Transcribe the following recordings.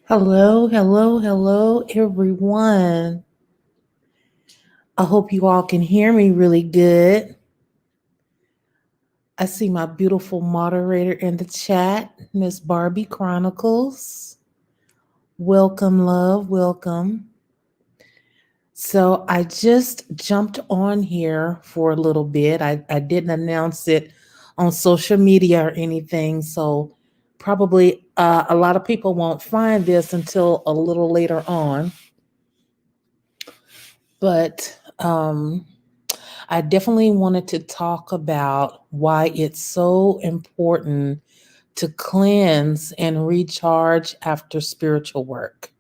Hello, hello, hello, everyone. I hope you all can hear me really good. I see my beautiful moderator in the chat, Miss Barbie Chronicles. Welcome, love, welcome. So I just jumped on here for a little bit. I didn't announce it on social media or anything, so probably a lot of people won't find this until a little later on. But I definitely wanted to talk about why it's so important to cleanse and recharge after spiritual work.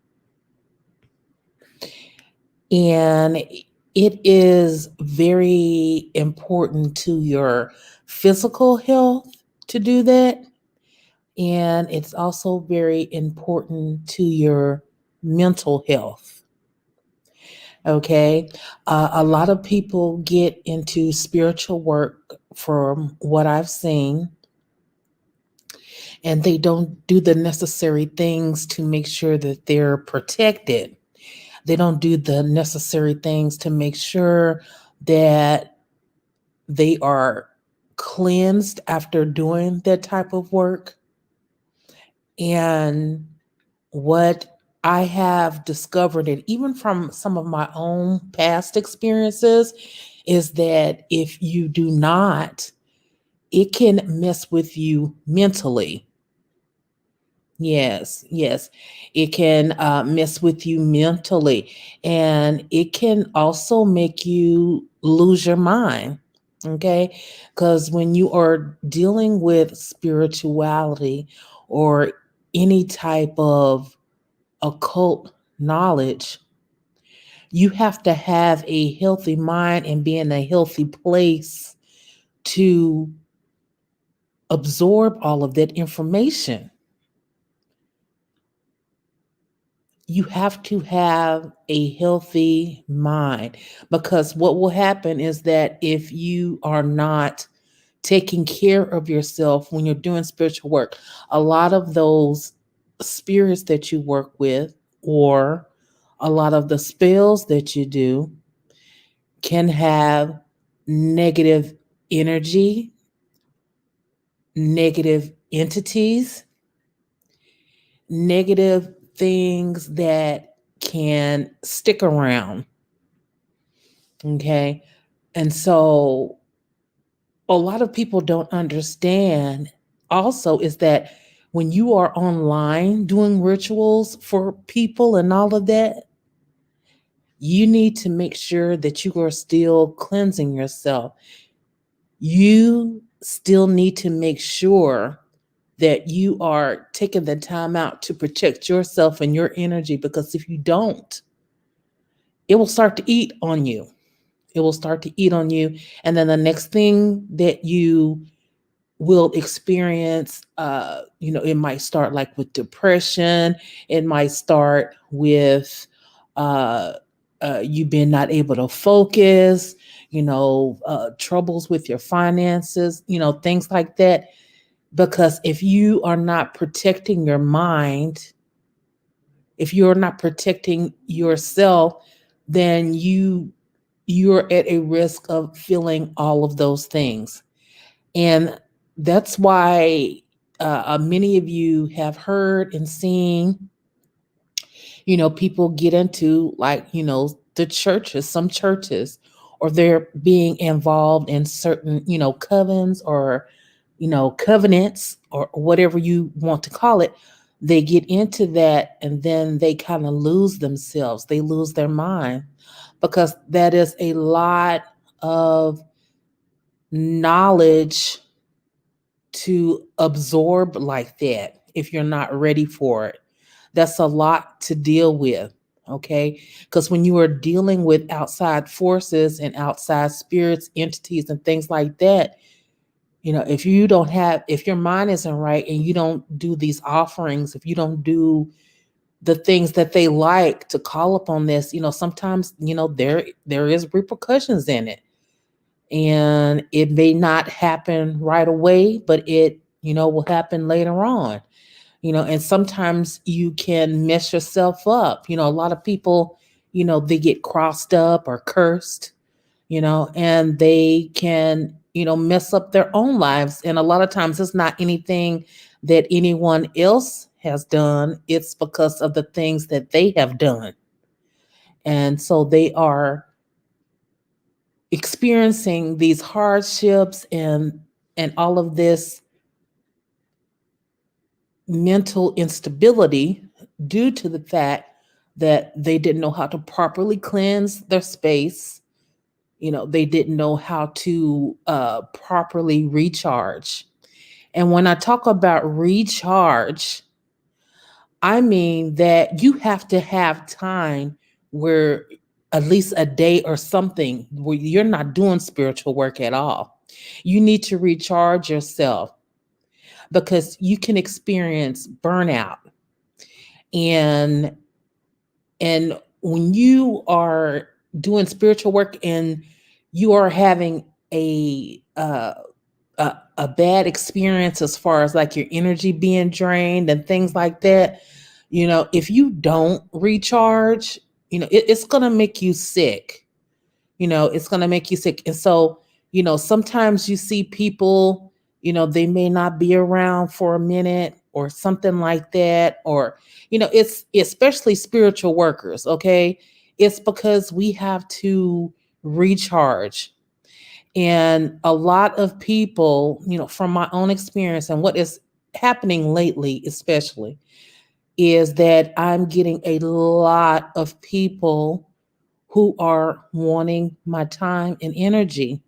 And it is very important to your physical health to do that. And it's also very important to your mental health. Okay. A lot of people get into spiritual work from what I've seen, and they don't do the necessary things to make sure that they're protected. They don't do the necessary things to make sure that they are cleansed after doing that type of work. And what I have discovered, and even from some of my own past experiences, is that if you do not, it can mess with you mentally. Yes, yes. It can mess with you mentally. And it can also make you lose your mind. Okay. Because when you are dealing with spirituality or any type of occult knowledge, you have to have a healthy mind and be in a healthy place to absorb all of that information. You have to have a healthy mind, because what will happen is that if you are not taking care of yourself when you're doing spiritual work, a lot of those spirits that you work with, or a lot of the spells that you do, can have negative energy, negative entities, negative things that can stick around. Okay. And so a lot of people don't understand also is that when you are online doing rituals for people and all of that, you need to make sure that you are still cleansing yourself. You still need to make sure that you are taking the time out to protect yourself and your energy, because if you don't, it will start to eat on you. It will start to eat on you. And then the next thing that you will experience, it might start like with depression. It might start with uh, you being not able to focus, troubles with your finances, things like that. Because if you are not protecting your mind, if you're not protecting yourself, then you're at a risk of feeling all of those things. And that's why many of you have heard and seen, people get into, like, the churches, some churches, or they're being involved in certain, covens, or, covenants, or whatever you want to call it. They get into that, and then they kind of lose themselves. They lose their mind, because that is a lot of knowledge to absorb like that if you're not ready for it. That's a lot to deal with. Okay. Because when you are dealing with outside forces and outside spirits, entities, and things like that, if your mind isn't right and you don't do these offerings, if you don't do the things that they like to call upon this, sometimes, there is repercussions in it, and it may not happen right away, but it, will happen later on. And sometimes you can mess yourself up. A lot of people, they get crossed up or cursed, and they can, mess up their own lives. And a lot of times it's not anything that anyone else has done, it's because of the things that they have done. And so they are experiencing these hardships and all of this mental instability due to the fact that they didn't know how to properly cleanse their space. They didn't know how to properly recharge. And when I talk about recharge, I mean that you have to have time where at least a day or something where you're not doing spiritual work at all. You need to recharge yourself because you can experience burnout. And and when you are doing spiritual work and you are having a bad experience as far as like your energy being drained and things like that, if you don't recharge, it's going to make you sick. It's going to make you sick. And so, sometimes you see people, they may not be around for a minute or something like that. Or, it's especially spiritual workers. Okay. It's because we have to recharge. And a lot of people, from my own experience and what is happening lately, especially, is that I'm getting a lot of people who are wanting my time and energy.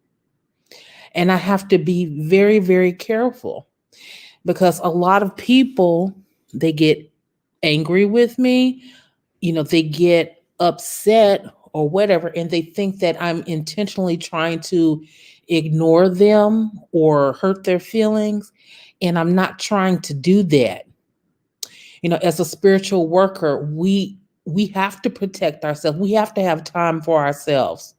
And I have to be very, very careful because a lot of people, they get angry with me, they get upset or whatever, and they think that I'm intentionally trying to ignore them or hurt their feelings. And I'm not trying to do that. As a spiritual worker, we have to protect ourselves. We have to have time for ourselves.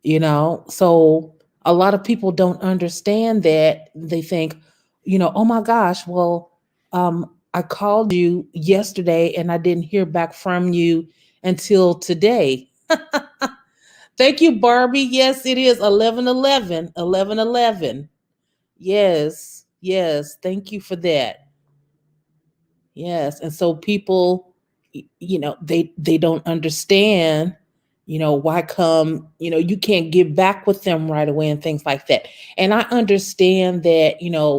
So a lot of people don't understand that. They think, oh my gosh, well, I called you yesterday and I didn't hear back from you until today. Thank you, Barbie. Yes, it is 11/11. 11/11. Yes, yes, thank you for that. Yes. And so people, they don't understand, why come, you can't get back with them right away and things like that. And I understand that,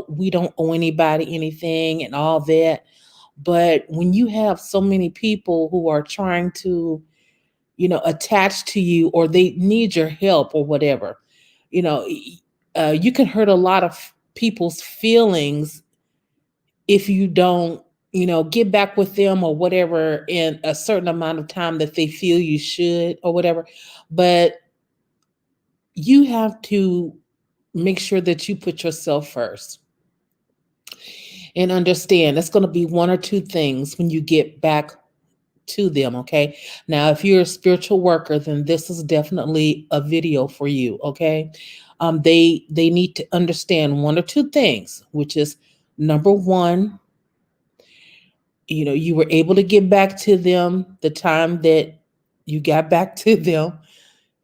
we don't owe anybody anything and all that. But when you have so many people who are trying to, attach to you, or they need your help or whatever, you know, you can hurt a lot of people's feelings if you don't, get back with them or whatever in a certain amount of time that they feel you should or whatever. But you have to make sure that you put yourself first and understand that's going to be one or two things when you get back to them. Okay. Now, if you're a spiritual worker, then this is definitely a video for you. Okay. They need to understand one or two things, which is number one, you were able to get back to them the time that you got back to them.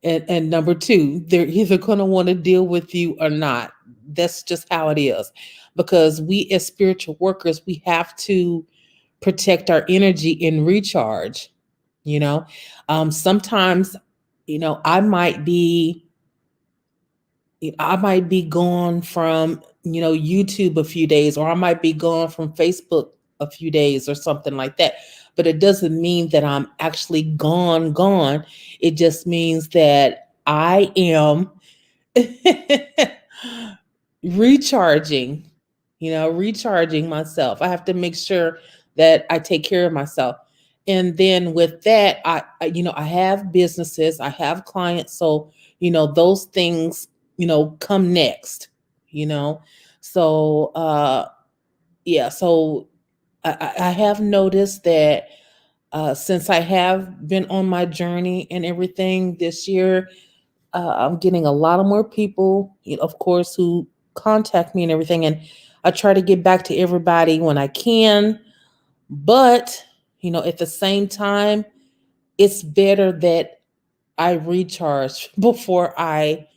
And number two, they're either going to want to deal with you or not. That's just how it is. Because we as spiritual workers, we have to protect our energy and recharge. You know, sometimes, I might be gone from, YouTube a few days, or I might be gone from Facebook a few days or something like that. But it doesn't mean that I'm actually gone. It just means that I am recharging, recharging myself. I have to make sure that I take care of myself. And then with that, I have businesses, I have clients. So, those things, come next, you know. So, yeah, so I have noticed that since I have been on my journey and everything this year, I'm getting a lot of more people, of course, who contact me and everything. And I try to get back to everybody when I can. But, at the same time, it's better that I recharge before I,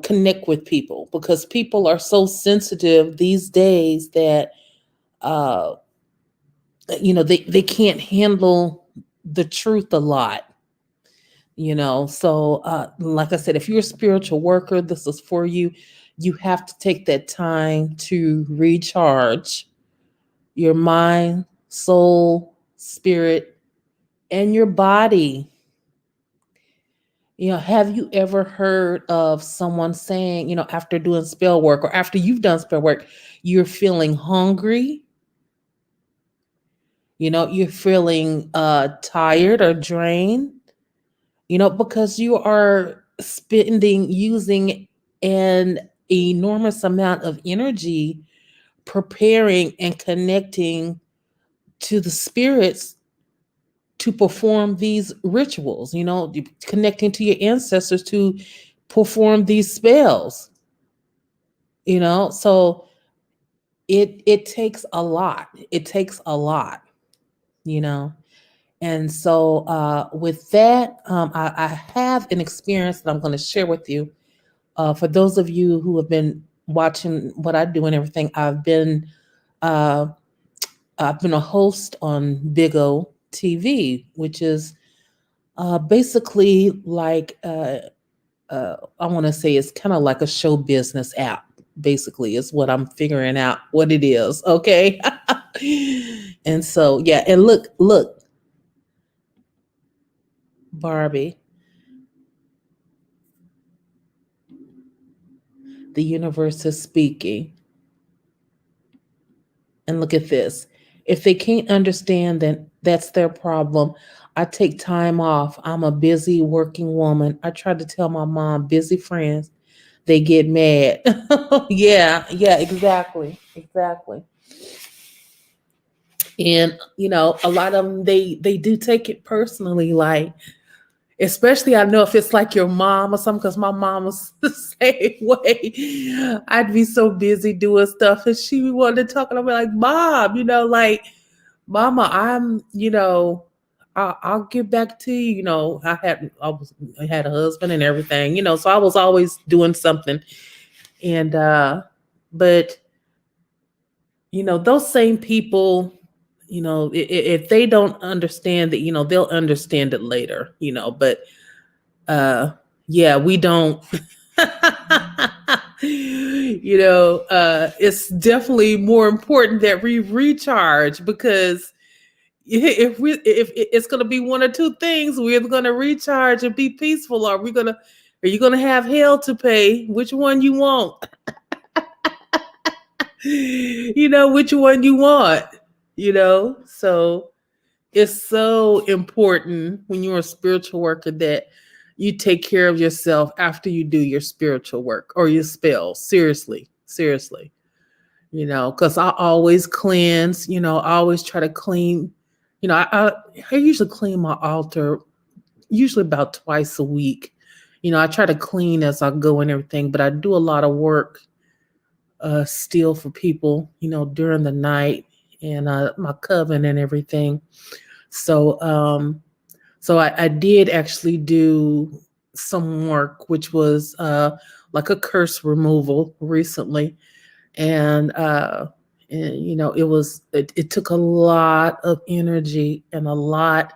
connect with people, because people are so sensitive these days that, uh, they can't handle the truth a lot. So like I said, if you're a spiritual worker, this is for you. You have to take that time to recharge your mind, soul, spirit, and your body. Have you ever heard of someone saying, after doing spell work or after you've done spell work, you're feeling hungry, you're feeling tired or drained? because you are using an enormous amount of energy preparing and connecting to the spirits to perform these rituals, connecting to your ancestors to perform these spells, so it takes a lot. It takes a lot, you know. And so with that, I have an experience that I'm going to share with you. For those of you who have been watching what I do and everything, uh, I've been a host on Big O TV, which is basically like I want to say it's kind of like a show business app. Basically, is what I'm figuring out what it is. Okay, and so yeah, and look, Barbie, the universe is speaking. And look at this. If they can't understand, then that's their problem. I take time off. I'm a busy working woman. I try to tell my mom, busy friends, they get mad. Yeah, exactly. Exactly. And a lot of them they do take it personally, like, especially I know if it's like your mom or something, because my mom was the same way. I'd be so busy doing stuff and she wanted to talk and I'd be like, Mom, like, Mama, I'll get back to you. I had a husband and everything, so I was always doing something. And but those same people, if they don't understand that, they'll understand it later, but uh yeah, we don't. It's definitely more important that we recharge, because if it's going to be one or two things, we're going to recharge and be peaceful, or are you going to have hell to pay? Which one you want? Which one you want, so it's so important when you're a spiritual worker that you take care of yourself after you do your spiritual work or your spell. Seriously, because I always cleanse, I always try to clean. I usually clean my altar usually about twice a week. I try to clean as I go and everything, but I do a lot of work still for people, during the night, and my coven and everything. So I did actually do some work, which was like a curse removal recently. And it took a lot of energy and a lot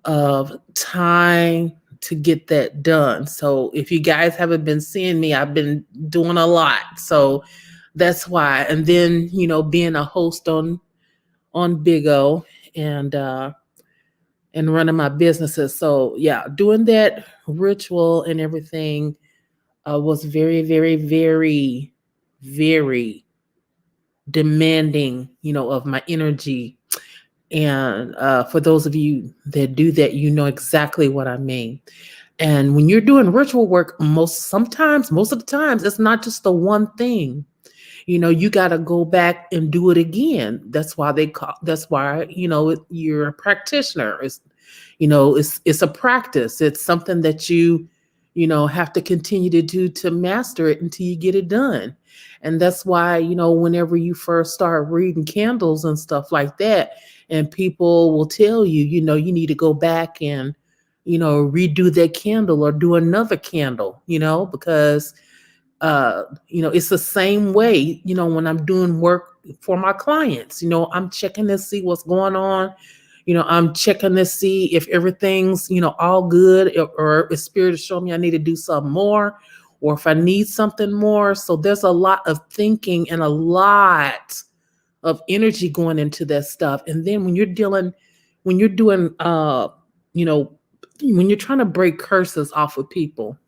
of time to get that done. So if you guys haven't been seeing me, I've been doing a lot. So that's why. And then, being a host on Big O, and running my businesses. So yeah, doing that ritual and everything was very, very, very, very demanding, of my energy. And for those of you that do that, exactly what I mean. And when you're doing ritual work, most of the times, it's not just the one thing. You got to go back and do it again. That's why, you're a practitioner. It's a practice. It's something that you have to continue to do to master it until you get it done. And that's why, whenever you first start reading candles and stuff like that, and people will tell you, you need to go back and, redo that candle or do another candle, because it's the same way, when I'm doing work for my clients, I'm checking to see what's going on. I'm checking to see if everything's, all good, or if spirit is showing me I need to do something more, or if I need something more. So there's a lot of thinking and a lot of energy going into that stuff. And then when you're doing, you know, when you're trying to break curses off of people,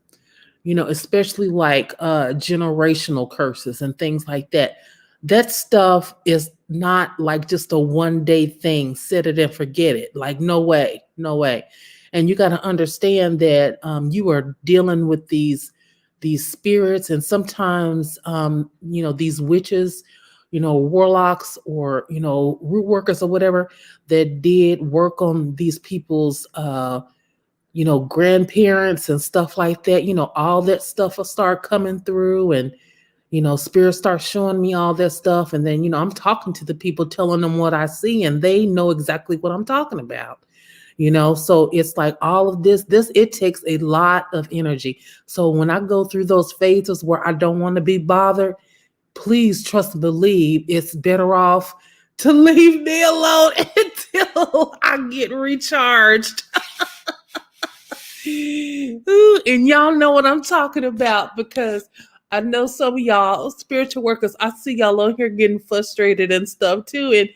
especially like generational curses and things like that. That stuff is not like just a one day thing, set it and forget it. Like, no way, no way. And you got to understand that you are dealing with these spirits, and sometimes these witches, warlocks, or root workers or whatever, that did work on these people's grandparents and stuff like that. All that stuff will start coming through, and spirit starts showing me all that stuff, and then I'm talking to the people, telling them what I see, and they know exactly what I'm talking about. So it's like all of this it takes a lot of energy. So when I go through those phases where I don't want to be bothered, please trust and believe it's better off to leave me alone until I get recharged. Ooh, and y'all know what I'm talking about, because I know some of y'all spiritual workers, I see y'all on here getting frustrated and stuff too. And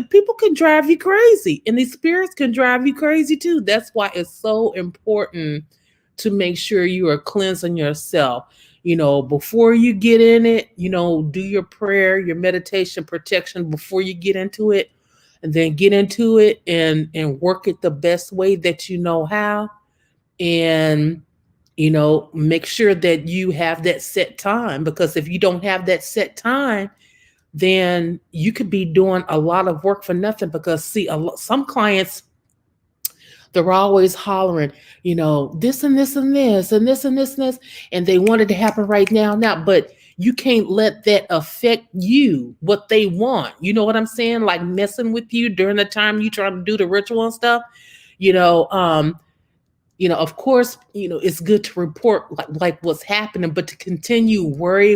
people can drive you crazy, and these spirits can drive you crazy too. That's why it's so important to make sure you are cleansing yourself. Before you get in it, do your prayer, your meditation, protection before you get into it, and then get into it and work it the best way that you know how. And make sure that you have that set time, because if you don't have that set time, then you could be doing a lot of work for nothing. Because see, some clients, they're always hollering, this and this and this and this and this and this, and they want it to happen right now. But you can't let that affect you, what they want. You know what I'm saying? Like messing with you during the time you try to do the ritual and stuff. You know, um, of course, it's good to report like what's happening, but to continue worry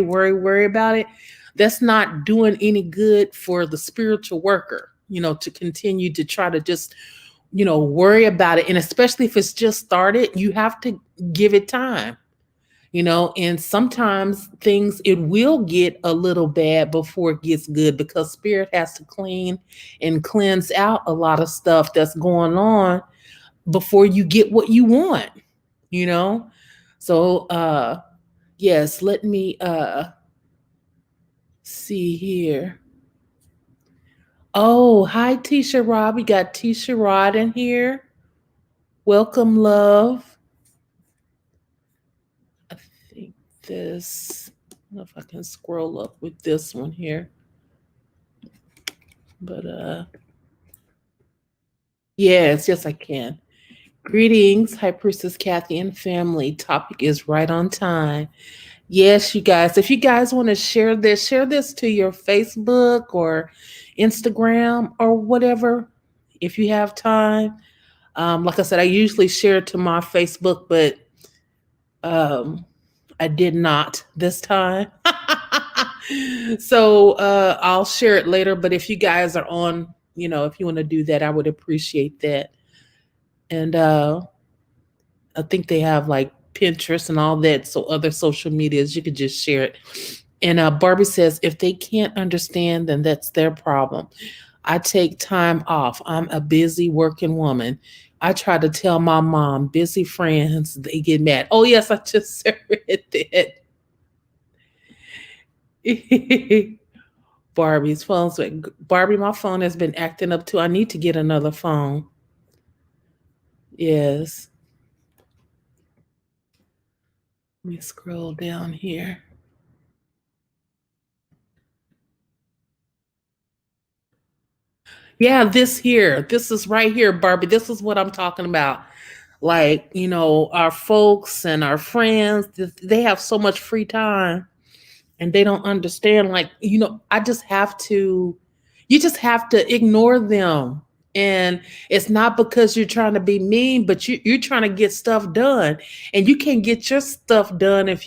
about it, that's not doing any good for the spiritual worker, to continue to try to just worry about it. And especially if it's just started, you have to give it time. And sometimes things, it will get a little bad before it gets good, because spirit has to clean and cleanse out a lot of stuff that's going on before you get what you want, you know? So yes, let me see here. Oh, hi Tisha Rod. We got Tisha Rod in here. Welcome, love. I think this, I don't know if I can scroll up with this one here. But yes, I can. Greetings, High Priestess Kathie and family. Topic is right on time. Yes, you guys, if you guys want to share this to your Facebook or Instagram or whatever, if you have time. Like I said, I usually share it to my Facebook, but um, I did not this time. So I'll share it later. But if you guys are on, if you want to do that, I would appreciate that. And I think they have like Pinterest and all that. So other social medias, you could just share it. And Barbie says, if they can't understand, then that's their problem. I take time off. I'm a busy working woman. I try to tell my mom, busy friends, they get mad. Oh, yes, I just read that. Barbie's phone's Barbie, my phone has been acting up too. I need to get another phone. Yes. Let me scroll down here. Yeah, this is right here, Barbie. This is what I'm talking about. Like, our folks and our friends, they have so much free time, and they don't understand. Like, I just have to, you just have to ignore them. And it's not because you're trying to be mean, but you're trying to get stuff done. And you can't get your stuff done if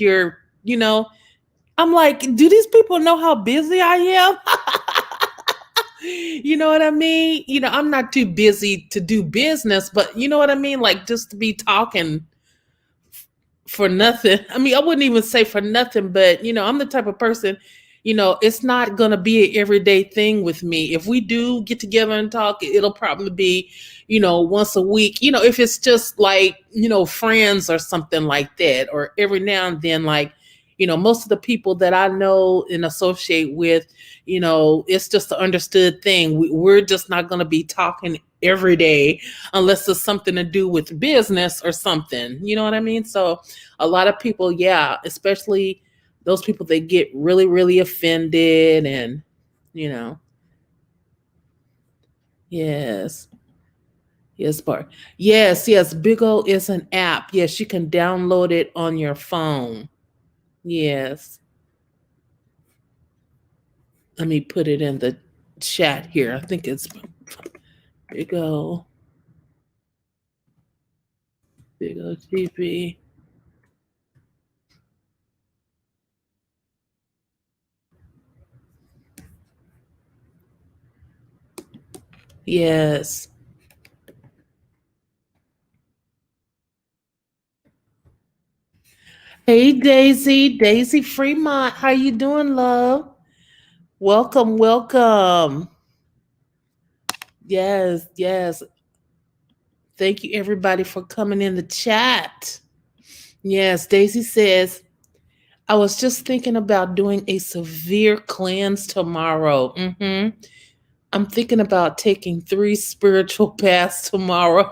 I'm like, do these people know how busy I am? You know what I mean? I'm not too busy to do business, but you know what I mean? Like just to be talking for nothing. I mean, I wouldn't even say for nothing, but I'm the type of person, it's not going to be an everyday thing with me. If we do get together and talk, it'll probably be, once a week, if it's just like, friends or something like that, or every now and then, like, most of the people that I know and associate with, it's just an understood thing. We're just not going to be talking every day unless it's something to do with business or something. You know what I mean? So a lot of people, yeah, especially those people that get really, really offended and, you know, yes. Yes, Bar. Yes, yes. Big O is an app. Yes, you can download it on your phone. Yes. Let me put it in the chat here. I think it's Big O. Big O TV. Yes. Hey Daisy, Daisy Fremont. How you doing, love? Welcome, welcome. Yes, yes. Thank you everybody for coming in the chat. Yes, Daisy says, I was just thinking about doing a severe cleanse tomorrow. I'm thinking about taking 3 spiritual baths tomorrow.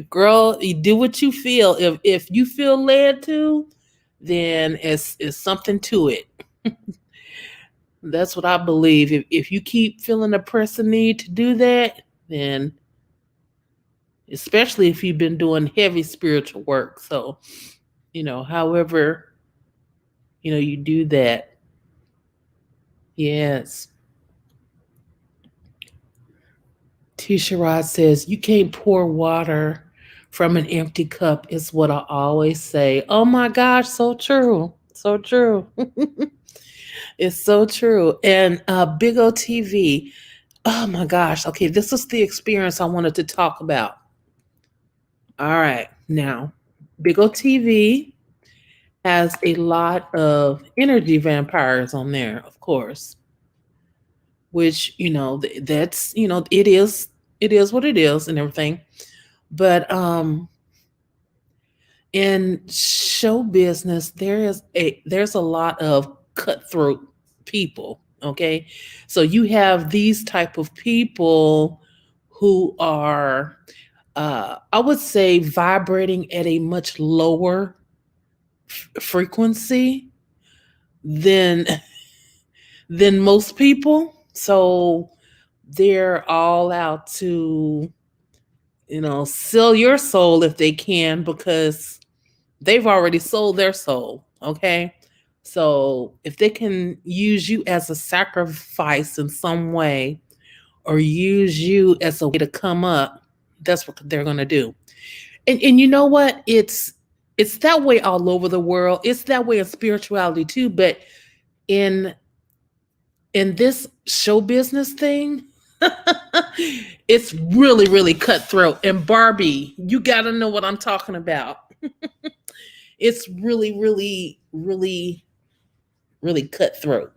Girl, you do what you feel. If you feel led to, then it's something to it. That's what I believe. If you keep feeling a pressing need to do that, then especially if you've been doing heavy spiritual work. So, however, you do that. Yes. Tisha Rod says, you can't pour water from an empty cup, is what I always say. Oh my gosh, so true. So true. It's so true. And Big O TV. Oh my gosh. Okay, this is the experience I wanted to talk about. All right. Now, Big O TV has a lot of energy vampires on there, of course, which, that's, it is what it is and everything. But in show business, there's a lot of cutthroat people. Okay. So you have these type of people who are I would say vibrating at a much lower frequency than than most people. So they're all out to, sell your soul if they can, because they've already sold their soul. Okay. So if they can use you as a sacrifice in some way, or use you as a way to come up, that's what they're going to do. And you know what? It's that way all over the world. It's that way in spirituality too. But in in this show business thing, it's really, really cutthroat. And Barbie, you got to know what I'm talking about. It's really, really, really, really cutthroat.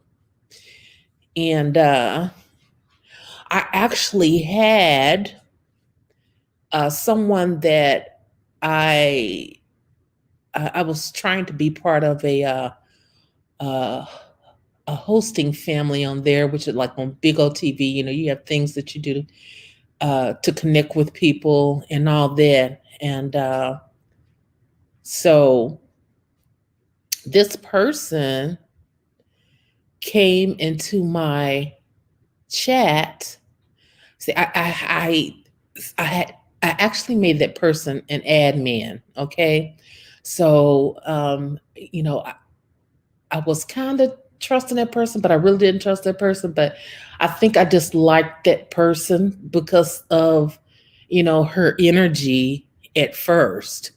And I actually had someone that I I was trying to be part of uh, a hosting family on there, which is like on Big O TV. You have things that you do to connect with people and all that. And so this person came into my chat. See, I had I actually made that person an admin. Okay, so I was kind of trusting that person, but I really didn't trust that person. But I think I just liked that person because of, her energy at first,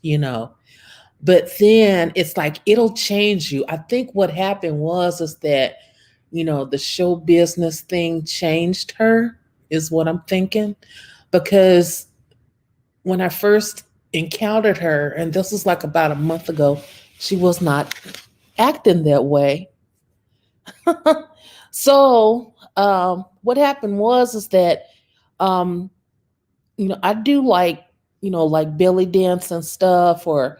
But then it's like it'll change you. I think what happened was is that, the show business thing changed her, is what I'm thinking. Because when I first encountered her, and this was like about a month ago, she was not acting that way. So what happened was is that um, I do like like belly dance and stuff, or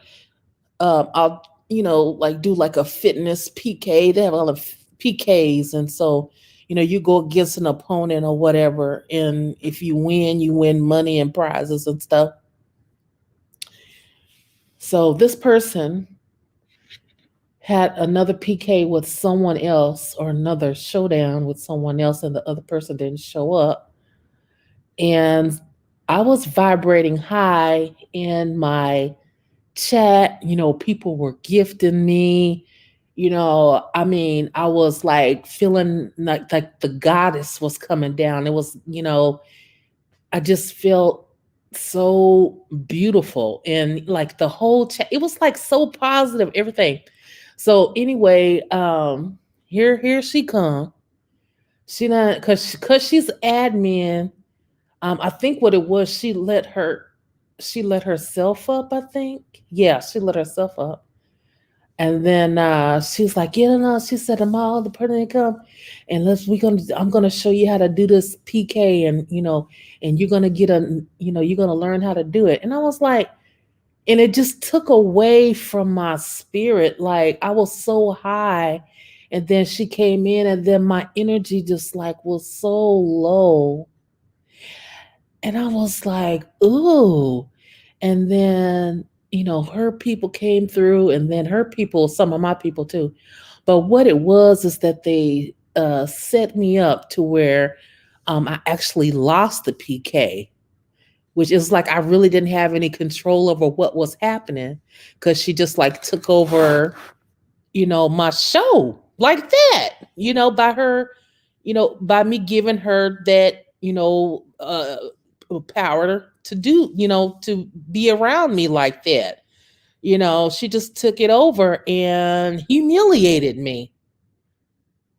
I'll like do like a fitness PK. They have a lot of PKs, and so you go against an opponent or whatever, and if you win money and prizes and stuff. So this person had another PK with someone else, or another showdown with someone else, and the other person didn't show up. And I was vibrating high in my chat. People were gifting me. I mean, I was like feeling like the goddess was coming down. It was, I just felt so beautiful, and like the whole chat, it was like so positive, everything. So anyway, here she come. She not because she's admin. I think what it was, she let herself up. I think, yeah, she let herself up. And then she's like, "Get on." She said, "I'm all the person that come, and I'm gonna show you how to do this PK, and and you're gonna you're gonna learn how to do it." And I was like, and it just took away from my spirit. Like I was so high, and then she came in, and then my energy just like was so low, and I was like, "Ooh." And then her people came through, and then her people, some of my people too. But what it was is that they set me up to where I actually lost the PK, which is like I really didn't have any control over what was happening, because she just like took over, my show like that, by her, by me giving her that, power to do, to be around me like that. She just took it over and humiliated me.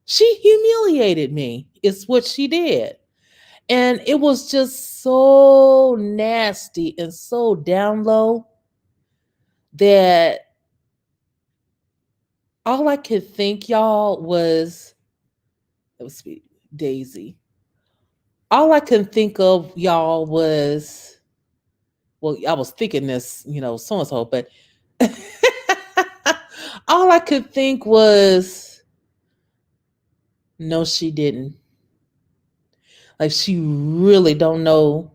She humiliated me, is what she did. And it was just so nasty and so down low that all I could think, y'all, was, it was Daisy. All I could think of, y'all, was, well, I was thinking this, so and so, but all I could think was, no, she didn't. Like she really don't know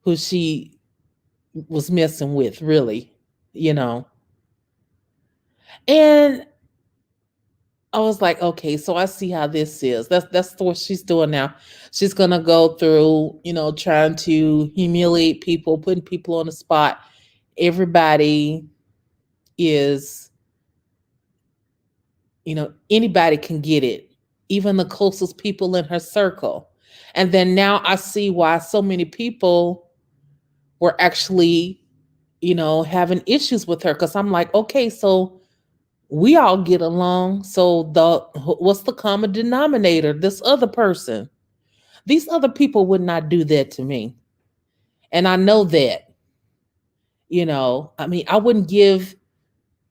who she was messing with, really, you know. And I was like, okay, so I see how this is. That's what she's doing now. She's gonna go through, trying to humiliate people, putting people on the spot. Everybody is, anybody can get it, even the closest people in her circle. And then now I see why so many people were actually, having issues with her. Cause I'm like, okay, so we all get along. So what's the common denominator? This other person. These other people would not do that to me. And I know that, I mean, I wouldn't give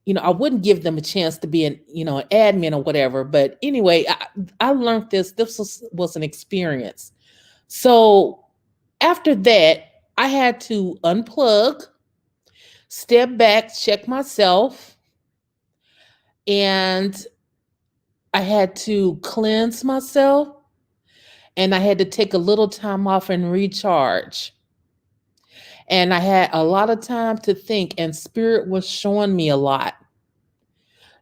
them a chance to be an admin or whatever. But anyway, I learned this. This was an experience. So after that, I had to unplug, step back, check myself, and I had to cleanse myself, and I had to take a little time off and recharge. And I had a lot of time to think, and spirit was showing me a lot,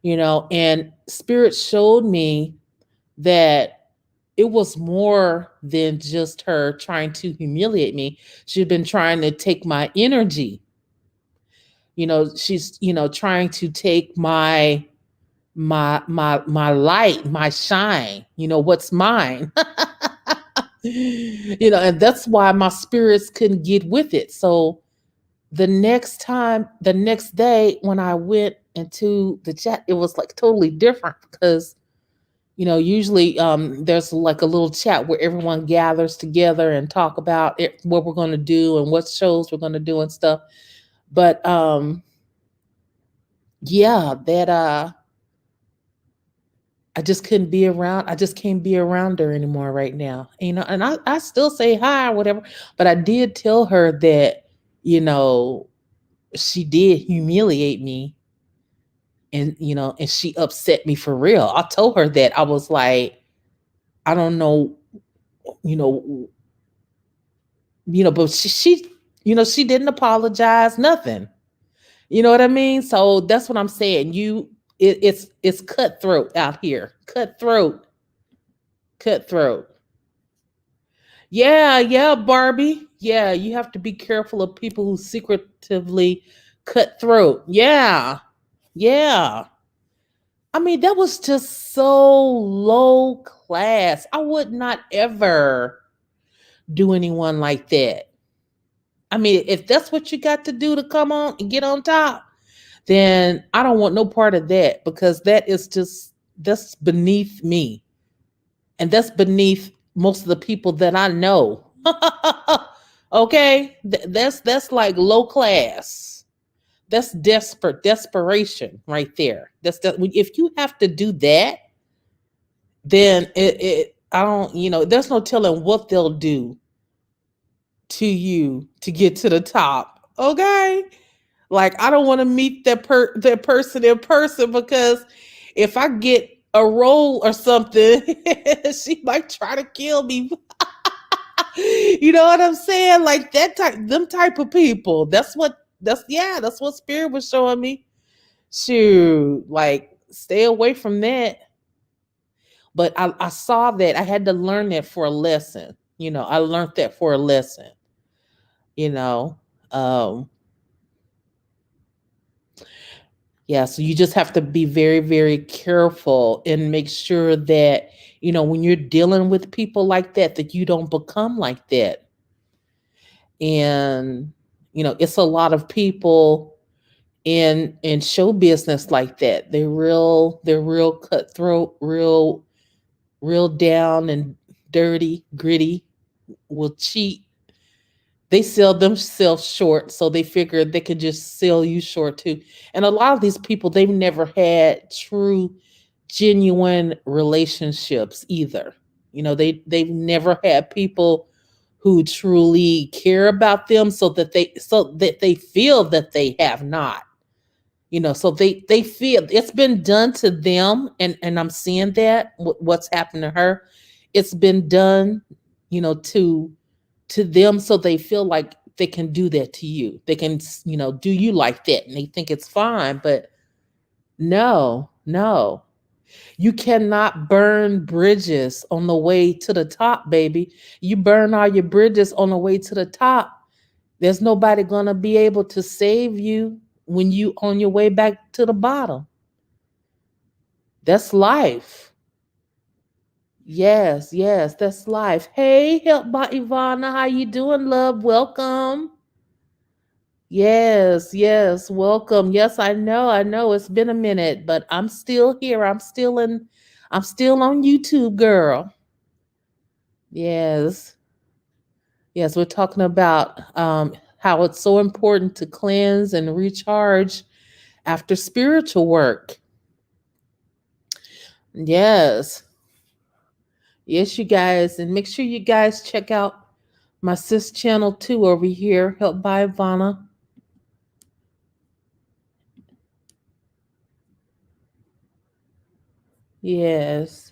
and spirit showed me that it was more than just her trying to humiliate me. She'd been trying to take my energy. She's, trying to take my light, my shine, what's mine. And that's why my spirits couldn't get with it. So the next day when I went into the chat, it was like totally different, because usually there's like a little chat where everyone gathers together and talk about it, what we're going to do and what shows we're going to do and stuff. But yeah, that I just couldn't be around. I just can't be around her anymore right now. And I still say hi or whatever, but I did tell her that, you know, she did humiliate me, and and she upset me for real. I told her that. I was like, I don't know, you know, but she didn't apologize, nothing. You know what I mean? So that's what I'm saying. It's cutthroat out here. Cutthroat. Yeah, yeah, Barbie. Yeah, you have to be careful of people who secretively cut throat. Yeah, yeah. I mean, that was just so low class. I would not ever do anyone like that. I mean, if that's what you got to do to come on and get on top, then I don't want no part of that because that's beneath me. And that's beneath most of the people that I know. Okay? That's like low class. That's desperation right there. If you have to do that, then it I don't, there's no telling what they'll do to you to get to the top. Okay? Like I don't want to meet that person in person because if I get a role or something, she might try to kill me. You know what I'm saying? Like them type of people. That's what spirit was showing me. Shoot, like stay away from that. But I saw that I had to learn that for a lesson. I learned that for a lesson. You know, um, yeah. So you just have to be very, very careful and make sure that when you're dealing with people like that you don't become like that. And it's a lot of people in show business like that. They're real cutthroat, real down and dirty, gritty, will cheat. They sell themselves short, so they figure they could just sell you short too. And a lot of these people, they've never had true, genuine relationships either. They've never had people who truly care about them, so that they feel that they have not. So they feel it's been done to them, and I'm seeing that what's happened to her. It's been done, to them, so they feel like they can do that to you. They can, do you like that, and they think it's fine. But no, no, you cannot burn bridges on the way to the top, baby. You burn all your bridges on the way to the top, there's nobody gonna be able to save you when you on your way back to the bottom. That's life. Yes, yes, that's life. Hey, help by Ivana. How you doing, love? Welcome. Yes, yes, welcome. Yes, I know. It's been a minute, but I'm still here. I'm still on YouTube, girl. Yes. Yes, we're talking about how it's so important to cleanse and recharge after spiritual work. Yes. Yes, you guys. And make sure you guys check out my sis channel too over here, helped by Ivana. Yes.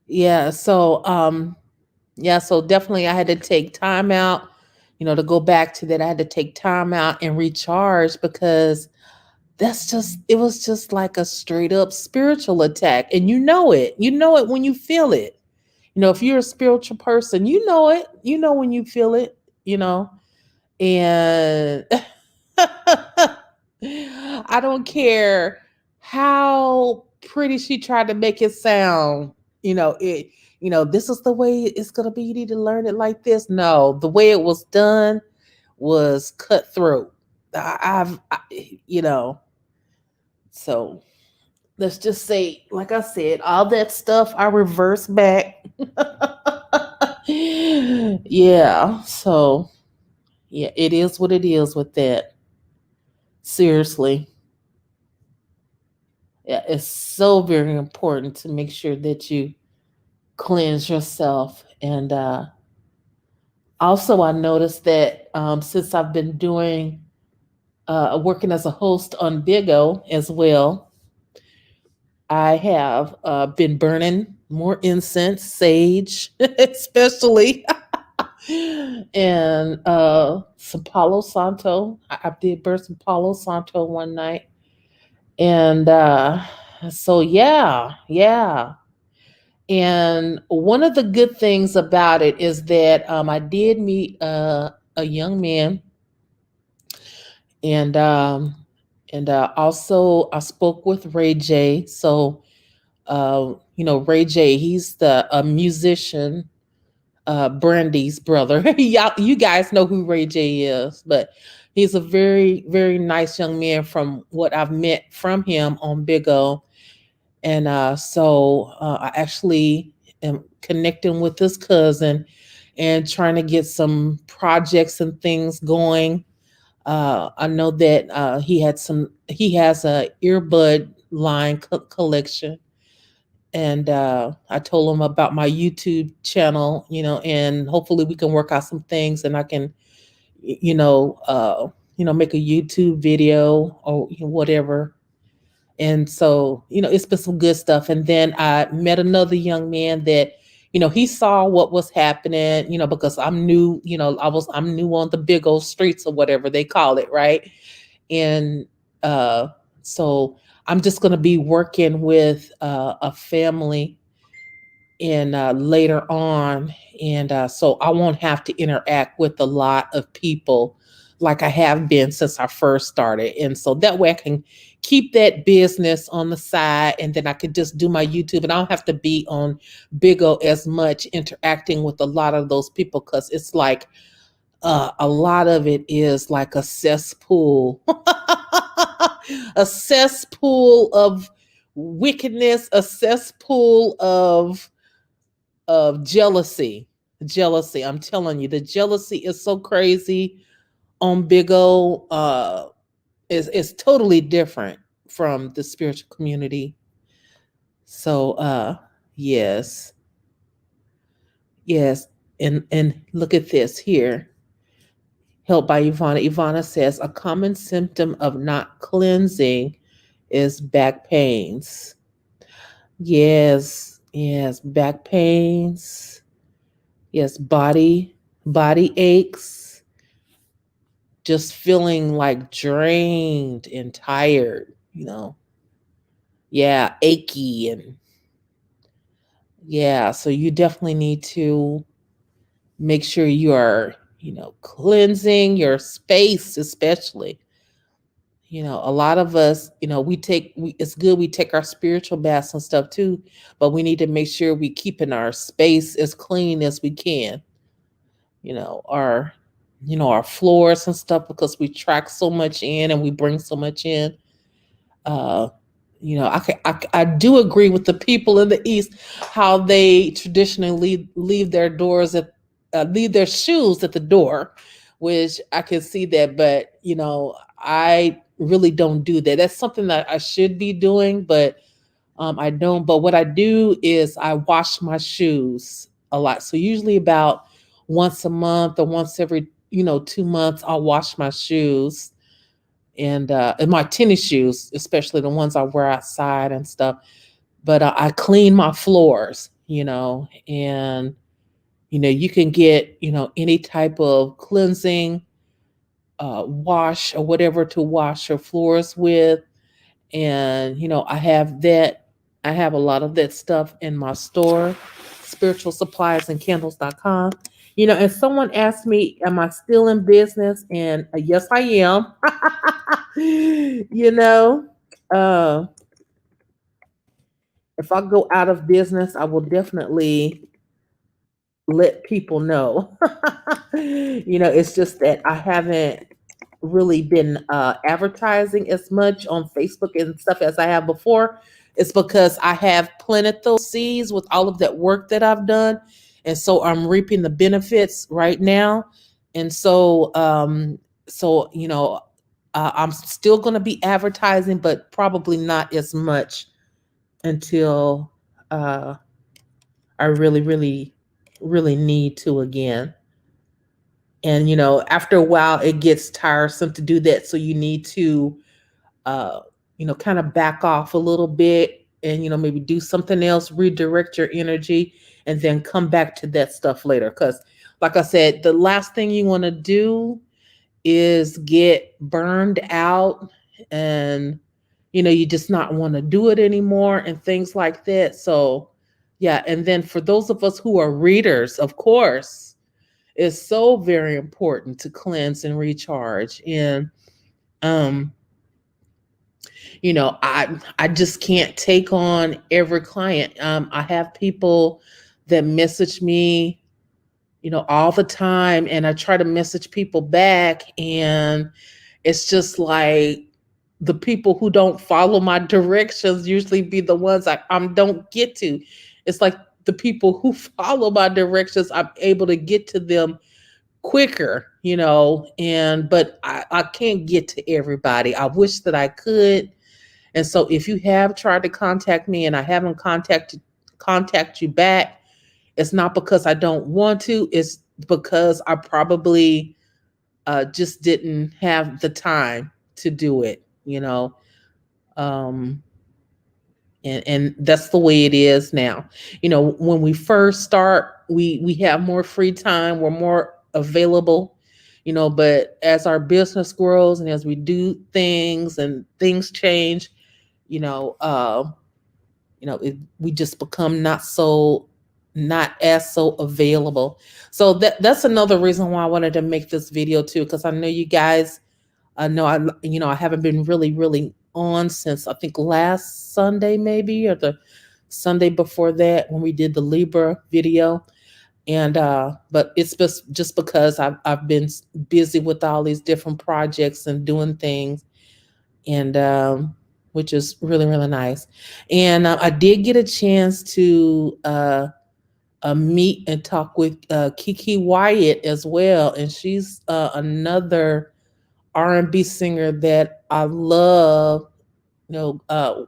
Yeah. So definitely I had to take time out, to go back to that. I had to take time out and recharge because it was just like a straight up spiritual attack. And you know it when you feel it. If you're a spiritual person, you know it, when you feel it, you know, and I don't care how pretty she tried to make it sound. This is the way it's gonna be. You need to learn it like this. No, the way it was done was cutthroat. You know, so let's just say, like I said, all that stuff I reverse back. Yeah, so yeah, it is what it is with that. Seriously. Yeah, it's so very important to make sure that you cleanse yourself. And also, I noticed that since I've been doing working as a host on Bigo as well, I have been burning more incense, sage, especially, and some Palo Santo. I did burn some Palo Santo one night, and so yeah, yeah. And one of the good things about it is that I did meet a young man, and also I spoke with Ray J. So Ray J, he's the a musician, Brandy's brother. Y'all, you guys know who Ray J is, but he's a very, very nice young man from what I've met from him on Big O. And I actually am connecting with his cousin and trying to get some projects and things going. I know that he has a earbud line collection, and I told him about my YouTube channel, and hopefully we can work out some things, and I can, you know, uh, make a YouTube video or whatever. And so, it's been some good stuff. And then I met another young man that, he saw what was happening, because I'm new, I'm new on the big old streets or whatever they call it, right? And uh, so I'm just going to be working with a family and later on, and so I won't have to interact with a lot of people like I have been since I first started. And so that way I can keep that business on the side, and then I could just do my YouTube, and I don't have to be on Big O as much interacting with a lot of those people, because it's like a lot of it is like a cesspool, a cesspool of wickedness, a cesspool of jealousy. Jealousy. I'm telling you, the jealousy is so crazy on Big O. Is totally different from the spiritual community. So yes. Yes. And look at this here. Helped by Ivana. Ivana says a common symptom of not cleansing is back pains. Yes, yes, back pains. Yes, body aches, just feeling like drained and tired, Yeah, achy, and yeah, so you definitely need to make sure you are, cleansing your space, especially. A lot of us, it's good we take our spiritual baths and stuff too, but we need to make sure we keeping our space as clean as we can. Our our floors and stuff, because we track so much in and we bring so much in. uh I do agree with the people in the East, how they traditionally leave their doors at leave their shoes at the door, which I can see that. But I really don't do that. That's something that I should be doing, but I don't. But what I do is I wash my shoes a lot. So usually about once a month or once every 2 months, I'll wash my shoes, and my tennis shoes, especially the ones I wear outside and stuff. But I clean my floors, and you can get any type of cleansing wash or whatever to wash your floors with. And I have a lot of that stuff in my store, spiritual supplies and candles.com. And someone asked me, am I still in business? And yes, I am. you know uh if I go out of business, I will definitely let people know. It's just that I haven't really been advertising as much on Facebook and stuff as I have before. It's because I have planted those seeds with all of that work that I've done. And so I'm reaping the benefits right now. And so I'm still going to be advertising, but probably not as much until uh, I really, really, really need to again. And after a while it gets tiresome to do that, so you need to kind of back off a little bit, and maybe do something else, redirect your energy, and then come back to that stuff later. Because like I said, the last thing you want to do is get burned out, and you just not want to do it anymore and things like that. So yeah, and then for those of us who are readers, of course, it's so very important to cleanse and recharge. And um I just can't take on every client. I have people that message me all the time, and I try to message people back, and it's just like the people who don't follow my directions usually be the ones I don't get to. It's like the people who follow my directions, I'm able to get to them quicker, and but I can't get to everybody. I wish that I could. And so if you have tried to contact me and I haven't contact you back, it's not because I don't want to, it's because I probably just didn't have the time to do it. Um, and that's the way it is now. When we first start, we have more free time, we're more available, but as our business grows and as we do things and things change, you know, uh, we just become not as so available. So that's another reason why I wanted to make this video too, because I know you guys. I know I haven't been really on since I think last Sunday maybe, or the Sunday before that when we did the Libra video. And but it's just because I've been busy with all these different projects and doing things, and which is really nice. And I did get a chance to meet and talk with Kiki Wyatt as well, and she's another R&B singer that I love. You know, uh,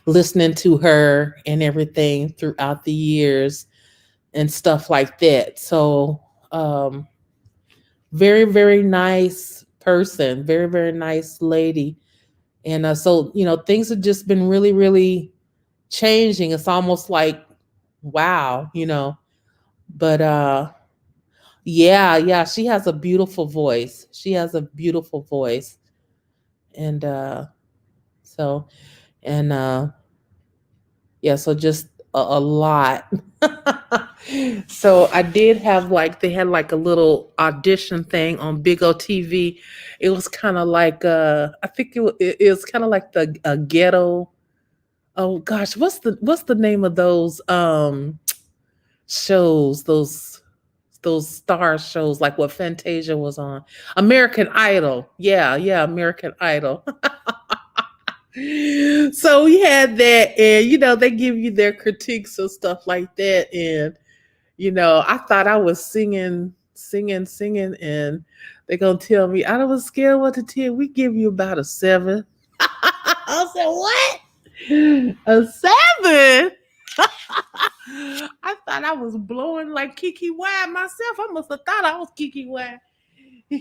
listening to her and everything throughout the years and stuff like that. So, very nice person, very nice lady. And so, things have just been really changing. It's almost like, wow. But yeah, she has a beautiful voice. She has a beautiful voice. And so, and yeah, so just a lot. So I did have like, they had like a little audition thing on Big O TV. It was kind of like I think it was kind of like the ghetto. Oh gosh, what's the name of those shows, those star shows, like what Fantasia was on? American Idol. Yeah, American Idol. So we had that, and they give you their critiques and stuff like that. And I thought I was singing, and they're gonna tell me out of a scale of 1 to 10, we give you about a 7. I said, what? A 7? I thought I was blowing like Kiki Y myself. I must have thought I was Kiki Y.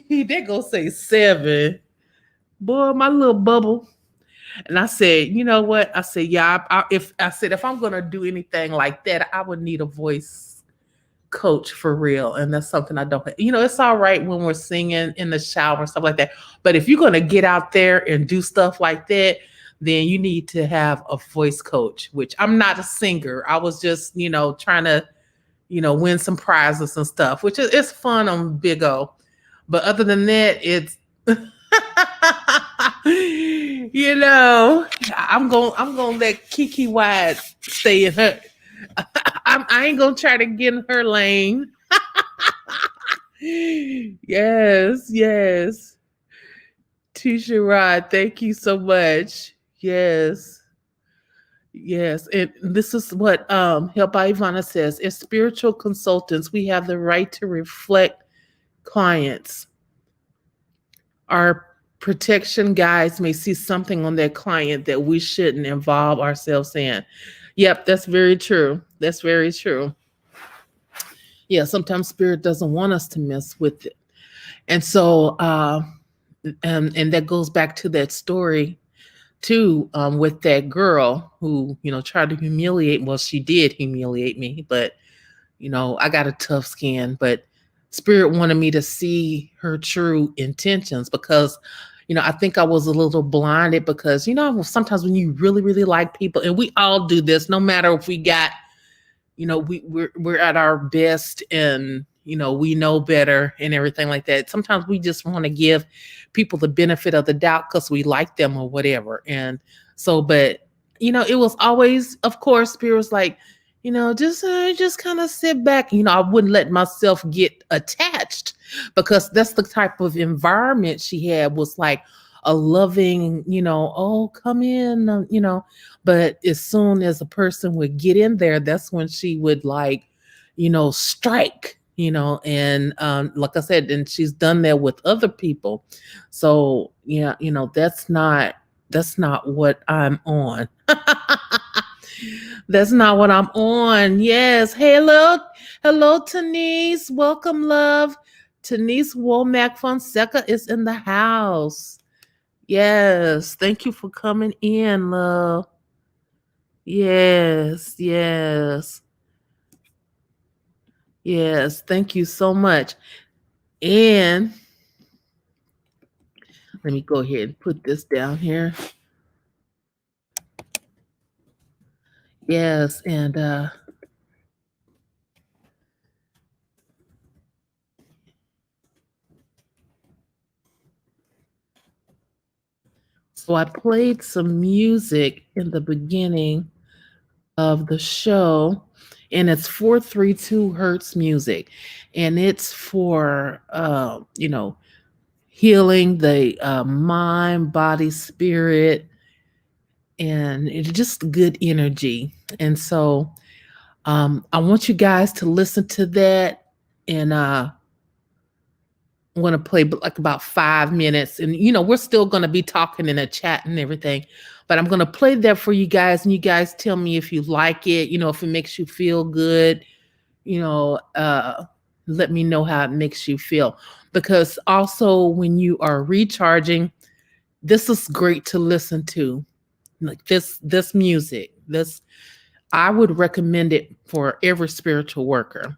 They gonna say 7. Boy, my little bubble. And I said, you know what? I said, yeah, if I'm gonna do anything like that, I would need a voice coach for real. And that's something I don't. It's all right when we're singing in the shower and stuff like that. But if you're gonna get out there and do stuff like that, then you need to have a voice coach. Which I'm not a singer. I was just, trying to, win some prizes and stuff, which is it's fun on Big O. But other than that, it's I'm gonna let Kiki Wyatt stay in her. I ain't gonna try to get in her lane. Yes. Tisha Rod, thank you so much. Yes. And this is what Help by Ivana says. As spiritual consultants, we have the right to reflect clients. Our protection guides may see something on their client that we shouldn't involve ourselves in. Yep, that's very true. That's very true. Yeah, sometimes spirit doesn't want us to mess with it. And so and that goes back to that story too, with that girl who, tried to humiliate. Well, she did humiliate me, but I got a tough skin. But Spirit wanted me to see her true intentions because, I think I was a little blinded because, sometimes when you really, really like people, and we all do this, no matter if we got, we're at our best and we know better and everything like that. Sometimes we just want to give people the benefit of the doubt because we like them or whatever. And so, but it was always, of course, Spirit was like, just kind of sit back. I wouldn't let myself get attached because that's the type of environment she had, was like a loving, oh, come in, but as soon as a person would get in there, that's when she would, like, strike, and like I said, and she's done that with other people. So yeah, that's not what I'm on. That's not what I'm on. Yes. Hello, Tanise. Welcome, love. Tanise Womack Fonseca is in the house. Yes. Thank you for coming in, love. Yes, yes, yes. Thank you so much. And let me go ahead and put this down here. Yes, and so I played some music in the beginning of the show, and it's 432 hertz music, and it's for healing the mind, body, spirit, and it's just good energy. And so I want you guys to listen to that, and I'm going to play like about 5 minutes, and we're still going to be talking in a chat and everything, but I'm going to play that for you guys, and you guys tell me if you like it, if it makes you feel good, you know, uh, let me know how it makes you feel. Because also when you are recharging, this is great to listen to. Like this music, this I would recommend it for every spiritual worker.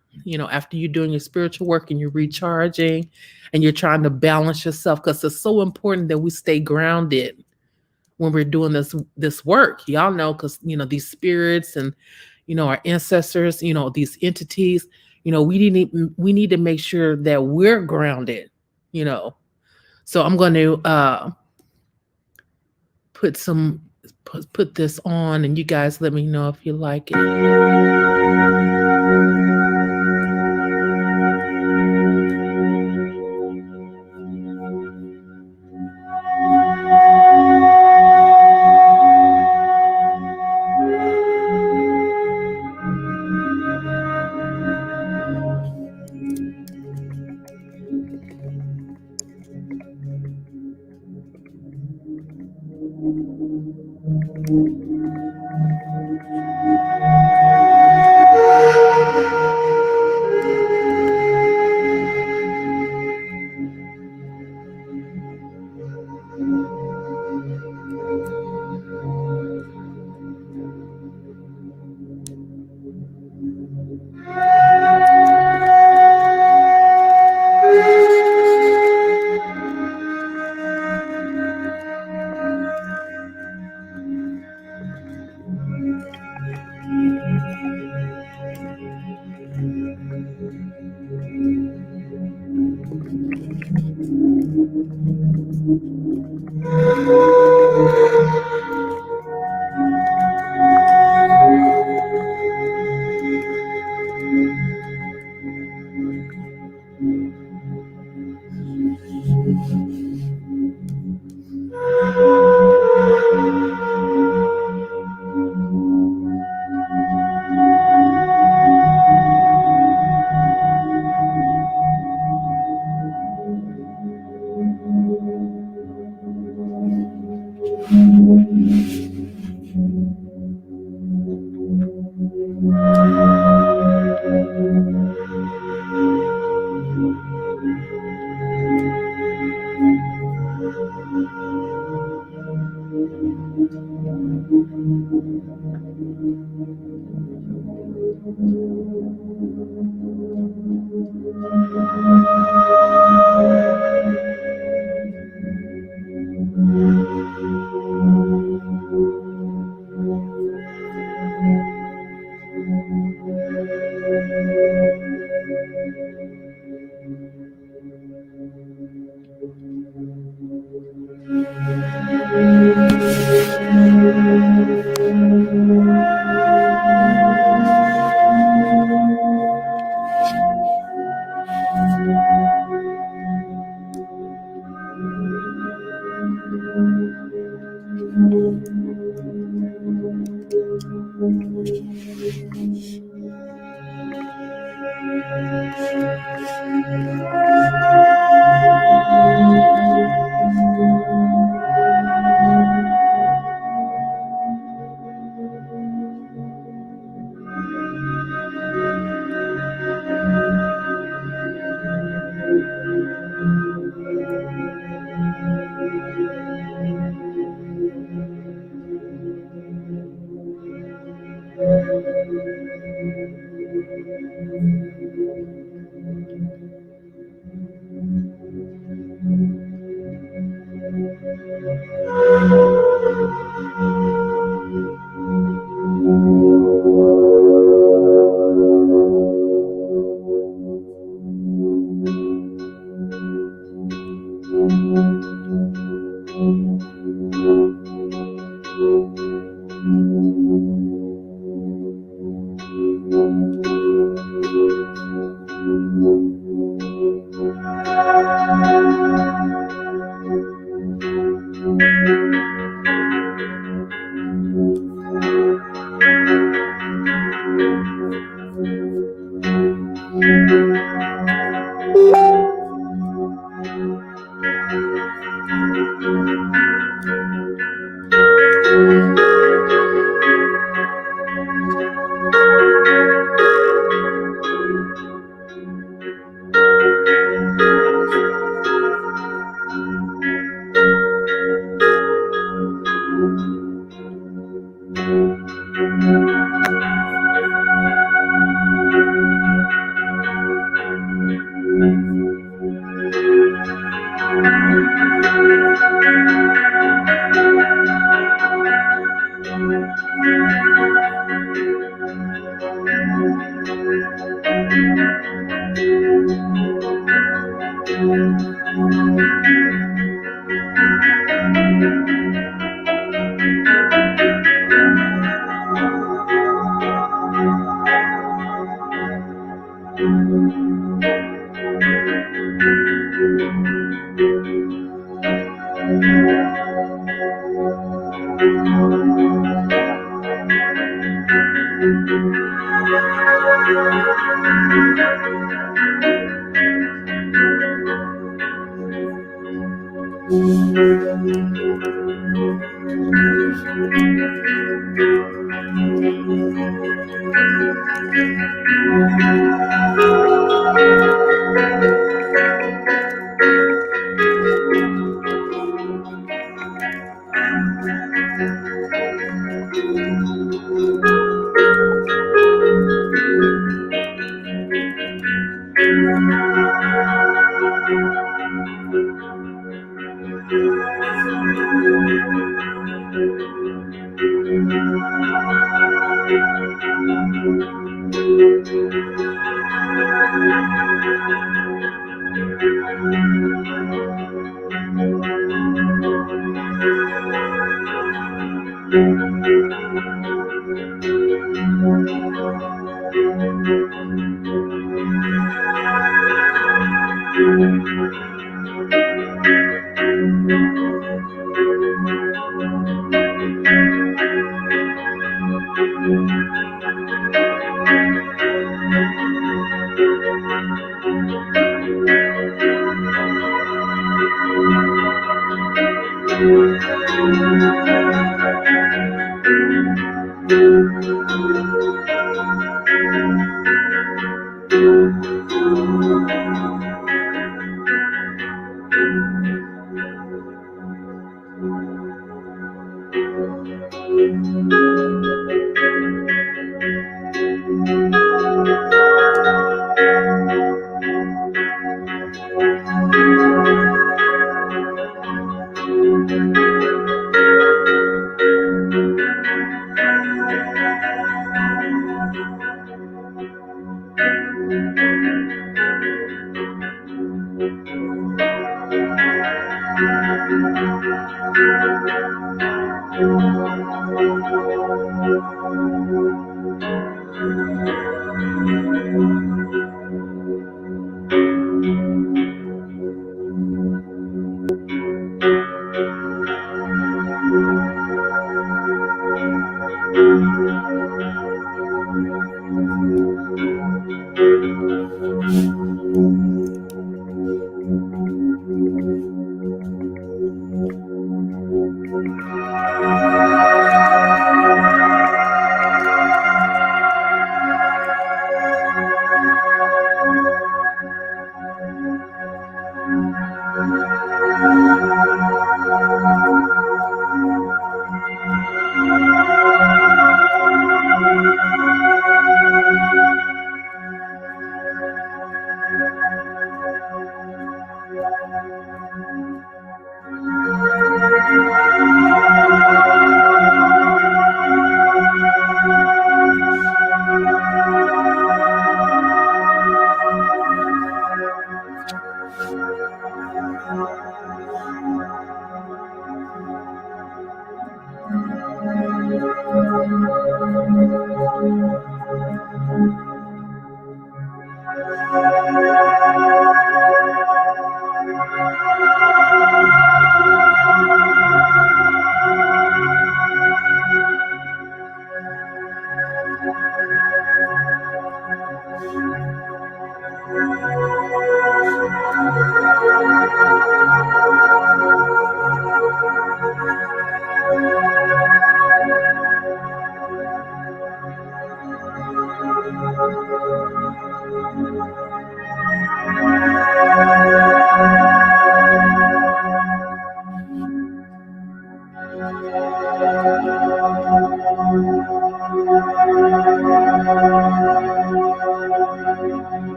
After you're doing your spiritual work and you're recharging and you're trying to balance yourself, because it's so important that we stay grounded when we're doing this work. Y'all know, because these spirits and our ancestors, these entities, we need to make sure that we're grounded. You know, so I'm going to put some put this on, and you guys let me know if you like it.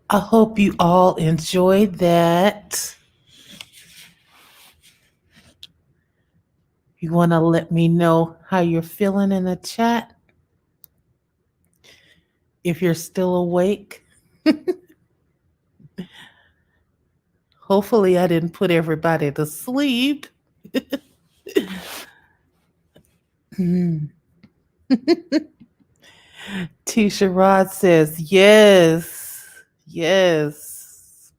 I hope you all enjoyed that. You want to let me know how you're feeling in the chat if you're still awake. Hopefully, I didn't put everybody to sleep. Tisha Rod says, yes, yes,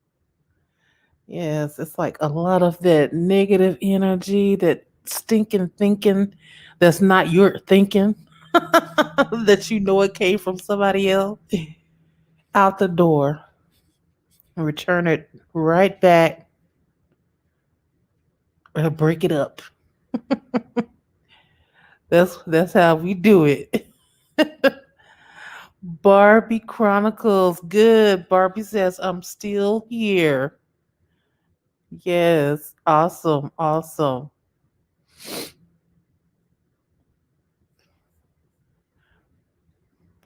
yes. It's like a lot of that negative energy, that stinking thinking that's not your thinking, that you know it came from somebody else, out the door and return it right back or break it up. That's how we do it. Barbie Chronicles. Good. Barbie says, I'm still here. Yes. Awesome. Awesome.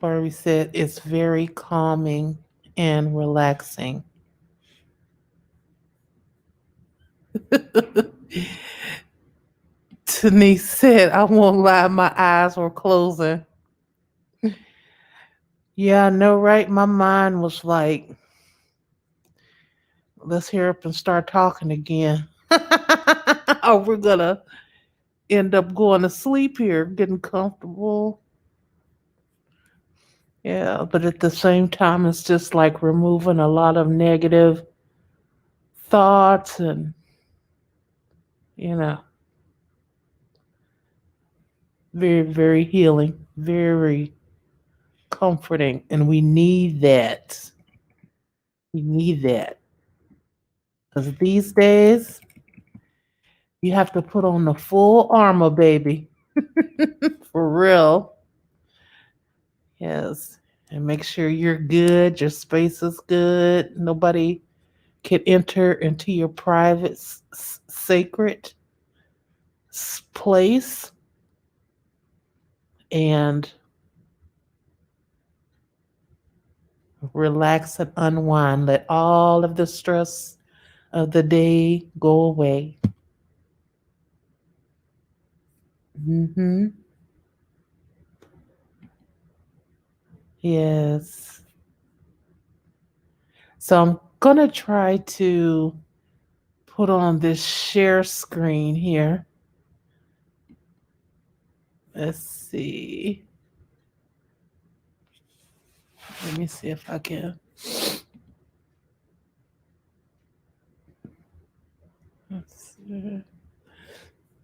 Barbie said, it's very calming and relaxing. Denise said, I won't lie, my eyes were closing. Yeah, I know, right? My mind was like, let's hear up and start talking again. Or we're going to end up going to sleep here, getting comfortable. Yeah, but at the same time, it's just like removing a lot of negative thoughts and, you know, very, very healing, very comforting. And we need that. We need that. Because these days, you have to put on the full armor, baby. For real. Yes. And make sure you're good, your space is good. Nobody can enter into your private, sacred place. And relax and unwind. Let all of the stress of the day go away. Mm-hmm. Yes. So I'm going to try to put on this share screen here. Let's see. Let me see if I can. Let's see.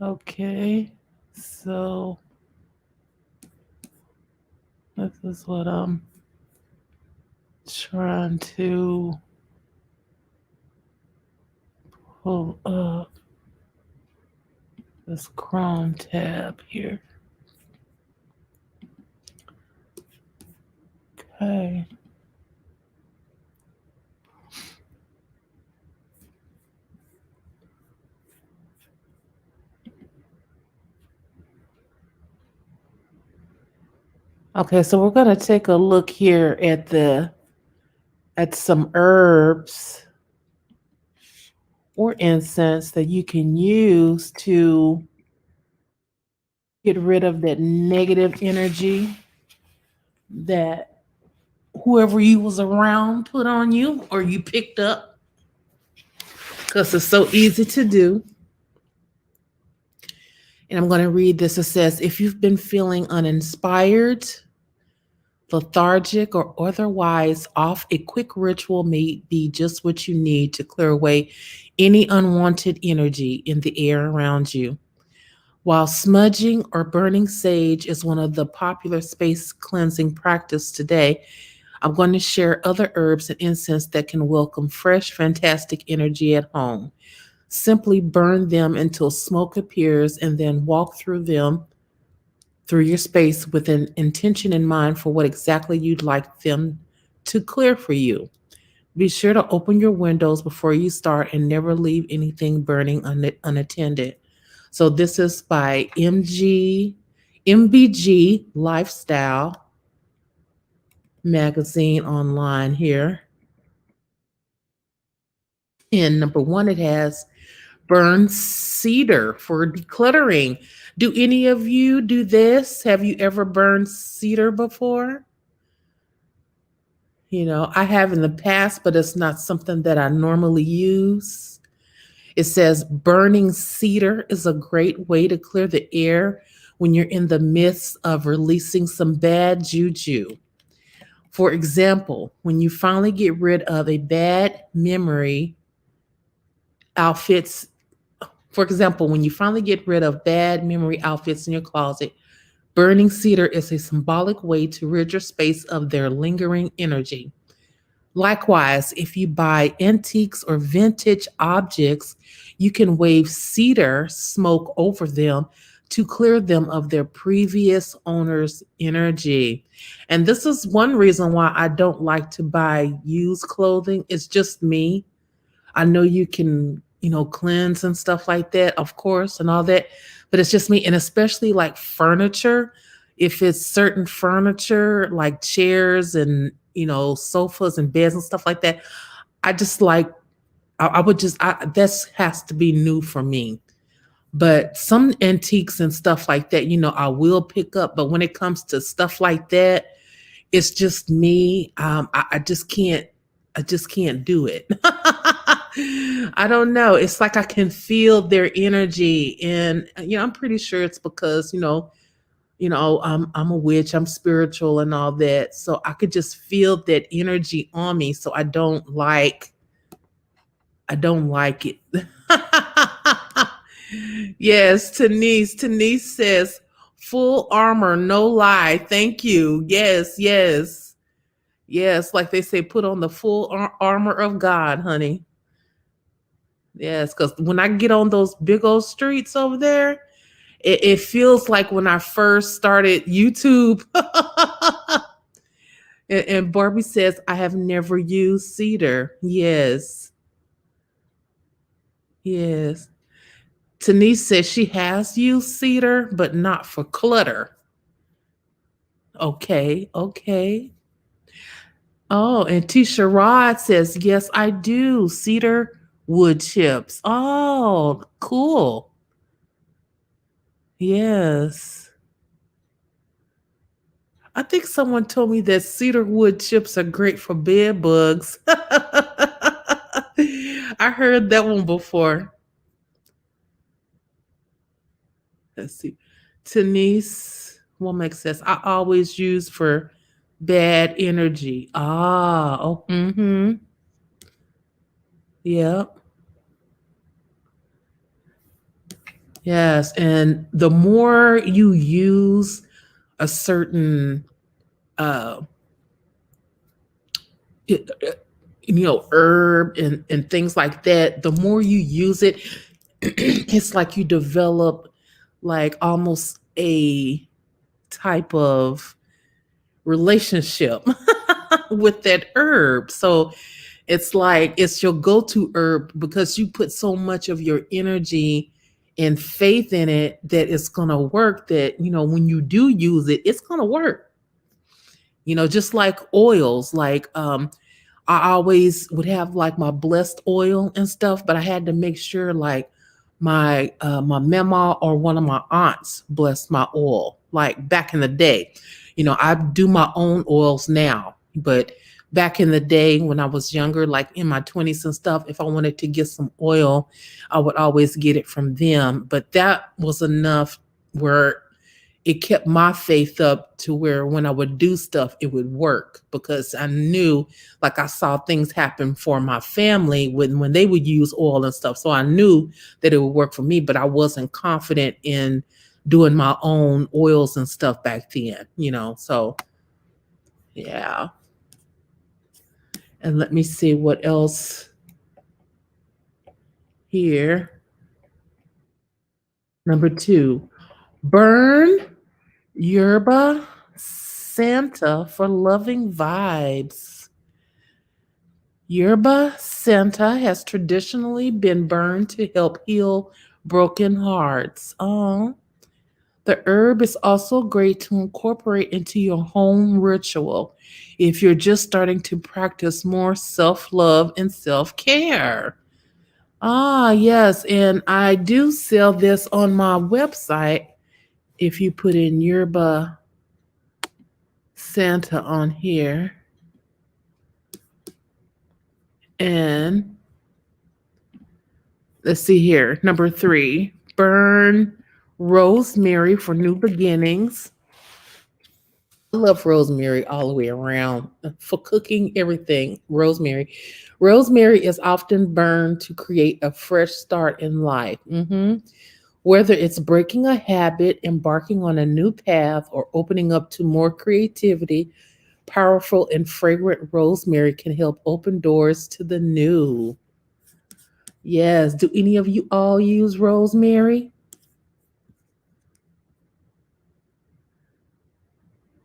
Okay. So this is what I'm trying to pull up. This Chrome tab here. Okay. Okay, so we're gonna take a look here at some herbs or incense that you can use to get rid of that negative energy that whoever you was around put on you or you picked up, because it's so easy to do. And I'm going to read this. It says, if you've been feeling uninspired, lethargic, or otherwise off, a quick ritual may be just what you need to clear away any unwanted energy in the air around you. While smudging or burning sage is one of the popular space cleansing practice today, I'm going to share other herbs and incense that can welcome fresh, fantastic energy at home. Simply burn them until smoke appears and then walk through your space with an intention in mind for what exactly you'd like them to clear for you. Be sure to open your windows before you start and never leave anything burning unattended. So this is by MBG Lifestyle magazine online here. And number one, it has burn cedar for decluttering. Do any of you do this? Have you ever burned cedar before? I have in the past, but it's not something that I normally use. It says burning cedar is a great way to clear the air when you're in the midst of releasing some bad juju. For example, when you finally get rid of a bad memory outfits, for example, when you finally get rid of bad memory outfits in your closet, burning cedar is a symbolic way to rid your space of their lingering energy. Likewise, if you buy antiques or vintage objects, you can wave cedar smoke over them to clear them of their previous owner's energy. And this is one reason why I don't like to buy used clothing. It's just me. I know you can, cleanse and stuff like that, of course, and all that, but it's just me. And especially like furniture, if it's certain furniture like chairs and, sofas and beds and stuff like that, I just like, I would just, this has to be new for me. But some antiques and stuff like that, I will pick up. But when it comes to stuff like that, it's just me. I just can't do it. I don't know. It's like I can feel their energy, and I'm pretty sure it's because I'm a witch, I'm spiritual and all that, so I could just feel that energy on me. So I don't like it. Yes, Tanise says full armor, no lie. Thank you. Yes, yes. Yes, like they say, put on the full armor of God, honey. Yes, because when I get on those big old streets over there, it feels like when I first started YouTube. And Barbie says, I have never used cedar. Yes, yes. Tanise says she has used cedar, but not for clutter. Okay, okay. Oh, and Tisha Rod says, yes, I do. Cedar wood chips. Oh, cool. Yes. I think someone told me that cedar wood chips are great for bed bugs. I heard that one before. Let's see. Tanise Womack says, I always use for bad energy. Ah, oh, mm-hmm. Yep. Yes, and the more you use a certain uh it, herb and things like that, the more you use it, it's like you develop like almost a type of relationship with that herb. So it's like it's your go-to herb because you put so much of your energy and faith in it that it's going to work, that when you do use it, it's going to work. Just like oils, like I always would have like my blessed oil and stuff, but I had to make sure like my mama or one of my aunts blessed my oil. Like back in the day, I do my own oils now, but back in the day when I was younger, like in my 20s and stuff, if I wanted to get some oil, I would always get it from them. But that was enough where it kept my faith up to where when I would do stuff, it would work because I knew, like I saw things happen for my family when they would use oil and stuff. So I knew that it would work for me, but I wasn't confident in doing my own oils and stuff back then. So yeah. And let me see what else here. Number 2, burn yerba Santa for loving vibes. Yerba Santa has traditionally been burned to help heal broken hearts. Oh, the herb is also great to incorporate into your home ritual if you're just starting to practice more self love and self care. Ah, yes, and I do sell this on my website. If you put in Yerba Santa on here, and let's see here. Number 3, burn rosemary for new beginnings. I love rosemary all the way around for cooking, everything. Rosemary. Rosemary is often burned to create a fresh start in life. Whether it's breaking a habit, embarking on a new path, or opening up to more creativity, powerful and fragrant rosemary can help open doors to the new. Yes. Do any of you all use rosemary?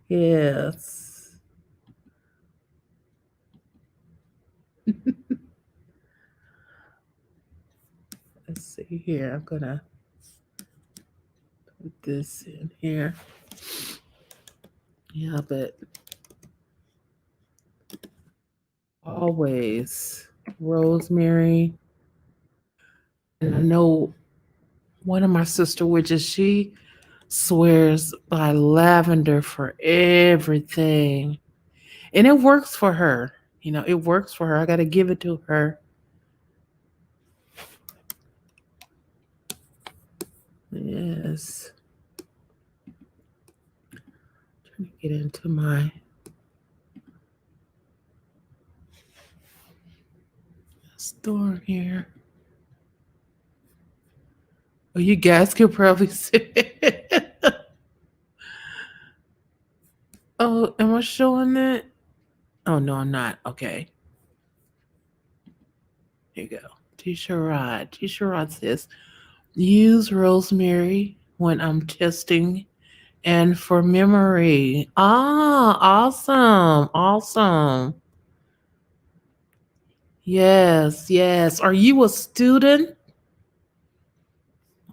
Yes. Let's see here. I'm gonna put this in here. Yeah, but always rosemary. And I know one of my sister witches, she swears by lavender for everything. And it works for her. It works for her. I got to give it to her. Yes. Trying to get into my store here. Oh, you guys could probably see it. Oh, am I showing that? Oh, no, I'm not. Okay. Here you go. T-Sherrod says, use rosemary when I'm testing and for memory. Ah, awesome. Awesome. Yes, yes. Are you a student?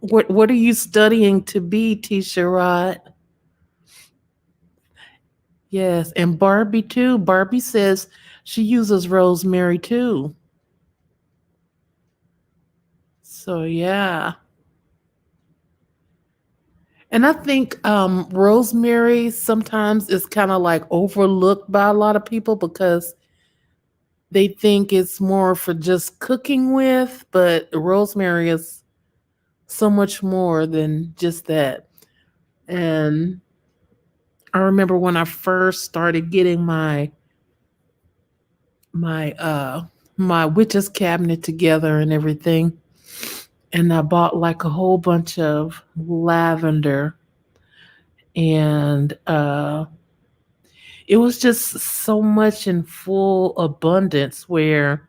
What are you studying to be, T-Sherrod? Yes, and Barbie too. Barbie says she uses rosemary too. So yeah. And I think rosemary sometimes is kind of like overlooked by a lot of people because they think it's more for just cooking with, but rosemary is so much more than just that. And I remember when I first started getting my my witch's cabinet together and everything. And I bought like a whole bunch of lavender, and it was just so much in full abundance where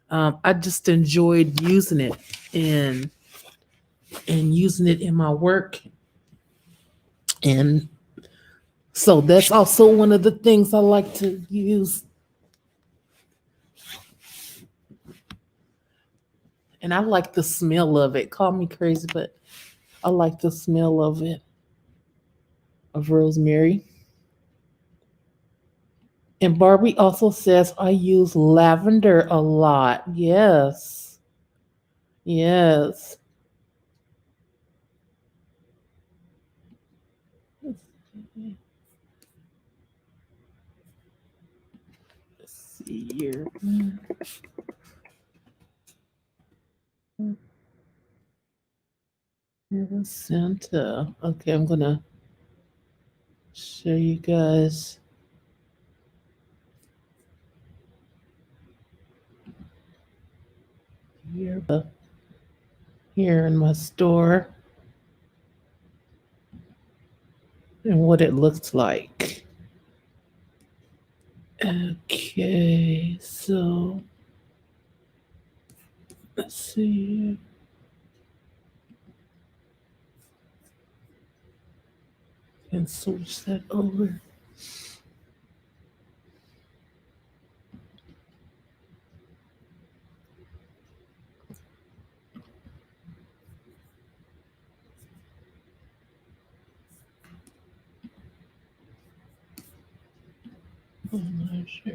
I just enjoyed using it and using it in my work. And so that's also one of the things I like to use. And I like the smell of it. Call me crazy, but I like the smell of it, of rosemary. And Barbie also says I use lavender a lot. Yes. Yes. Let's see here. Santa. Okay, I'm gonna show you guys here, here in my store and what it looks like. Okay, so let's see. And switch that over. I'm not sure.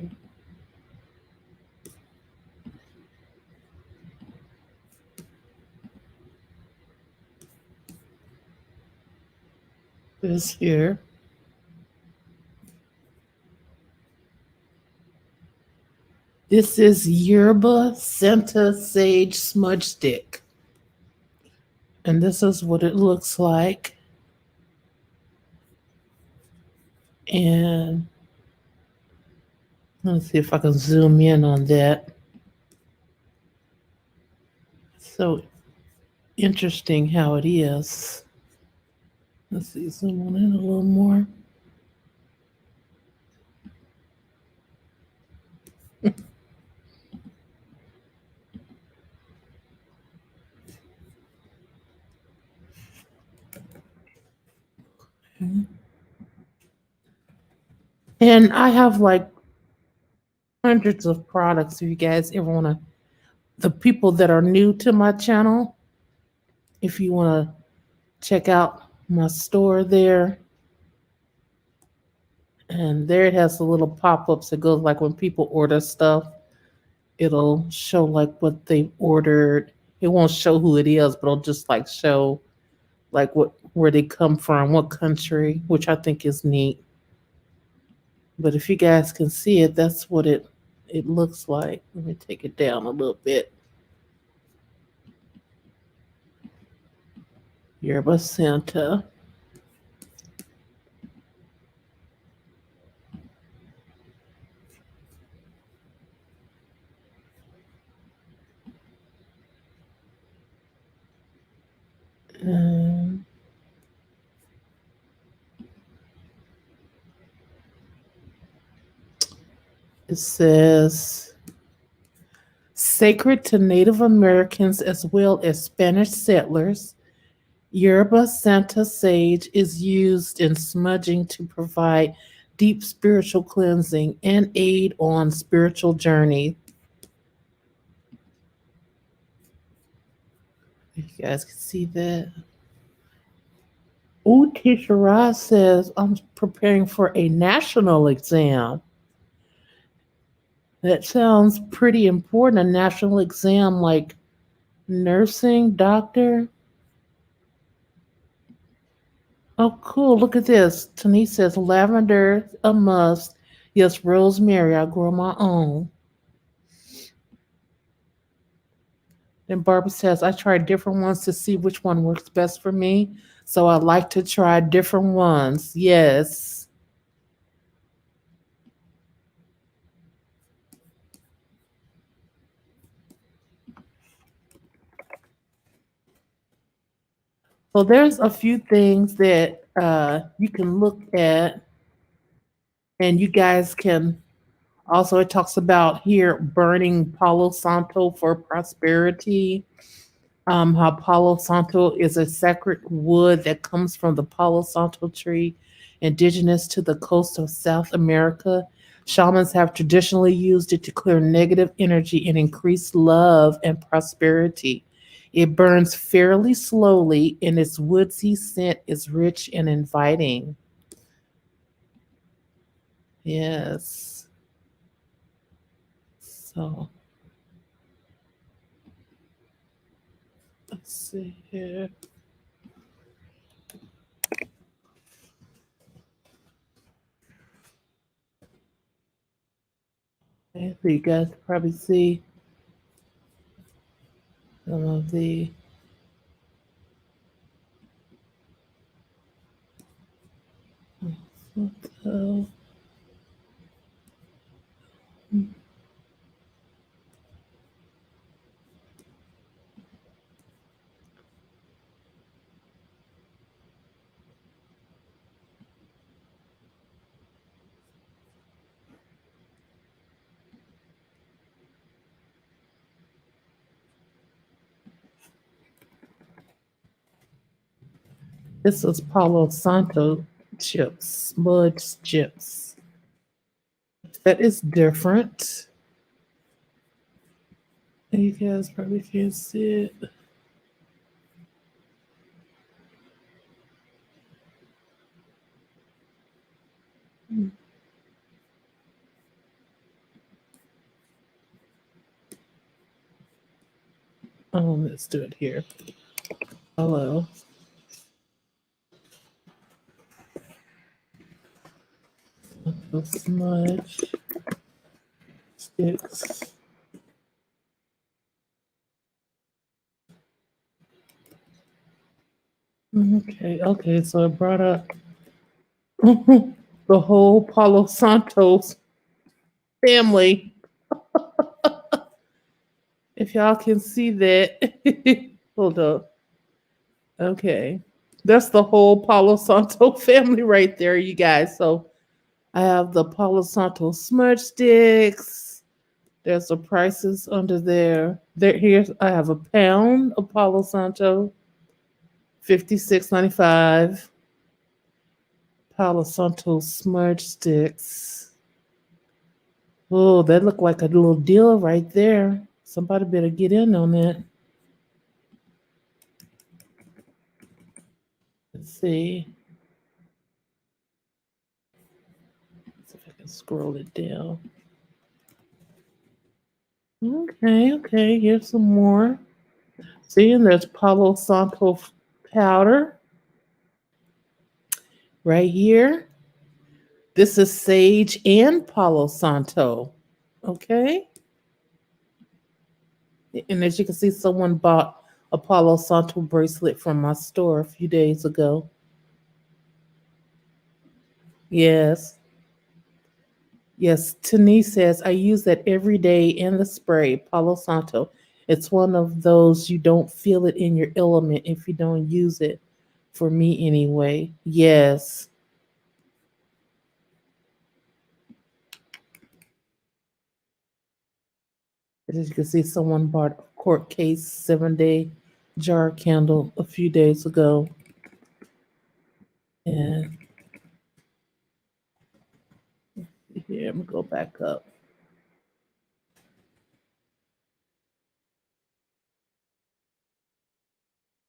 This here. This is Yerba Santa Sage Smudge Stick. And this is what it looks like. And let's see if I can zoom in on that. So interesting how it is. Let's see, zoom on in a little more. And I have like hundreds of products. If you guys ever want to, the people that are new to my channel, if you want to check out my store there, and there it has the little pop-ups that goes like when people order stuff, it'll show like what they ordered. It won't show who it is, but it'll just like show like what where they come from, what country, which I think is neat. But if you guys can see it, that's what it looks like. Let me take it down a little bit. Yerba Santa. And it says sacred to Native Americans as well as Spanish settlers. Yerba Santa sage is used in smudging to provide deep spiritual cleansing and aid on spiritual journey. If you guys can see that. Ooh, Teacher Ross says, I'm preparing for a national exam. That sounds pretty important. A national exam like nursing, doctor. Oh, cool. Look at this. Denise says lavender, a must. Yes, rosemary. I grow my own. And Barbara says, I try different ones to see which one works best for me. So I like to try different ones. Yes. So there's a few things that you can look at, and you guys can also. It talks about here burning Palo Santo for prosperity. How Palo Santo is a sacred wood that comes from the Palo Santo tree, indigenous to the coast of South America. Shamans have traditionally used it to clear negative energy and increase love and prosperity. It burns fairly slowly, and its woodsy scent is rich and inviting. Yes. So let's see here. Okay, so you guys probably see some of the. So, this is Palo Santo chips, mud chips. That is different. You guys probably can't see it. Let's do it here. Hello. The smudge sticks. Okay, okay, so I brought up the whole Palo Santos family. If y'all can see that. Hold up. Okay. That's the whole Palo Santo family right there, you guys. So I have the Palo Santo smudge sticks. There's the prices under there. Here's I have a pound of Palo Santo, 56.95. Palo Santo smudge sticks. Oh, that looked like a little deal right there. Somebody better get in on that. Let's see. Let's see if I can scroll it down. Okay, okay. Here's some more. See, and there's Palo Santo powder right here. This is sage and Palo Santo. Okay. And as you can see, someone bought a Palo Santo bracelet from my store a few days ago. Yes. Yes. Denise says, I use that every day in the spray, Palo Santo. It's one of those you don't feel it in your element if you don't use it. For me, anyway. Yes. As you can see, someone bought a court case 7-day jar candle a few days ago. And here, I'm gonna go back up.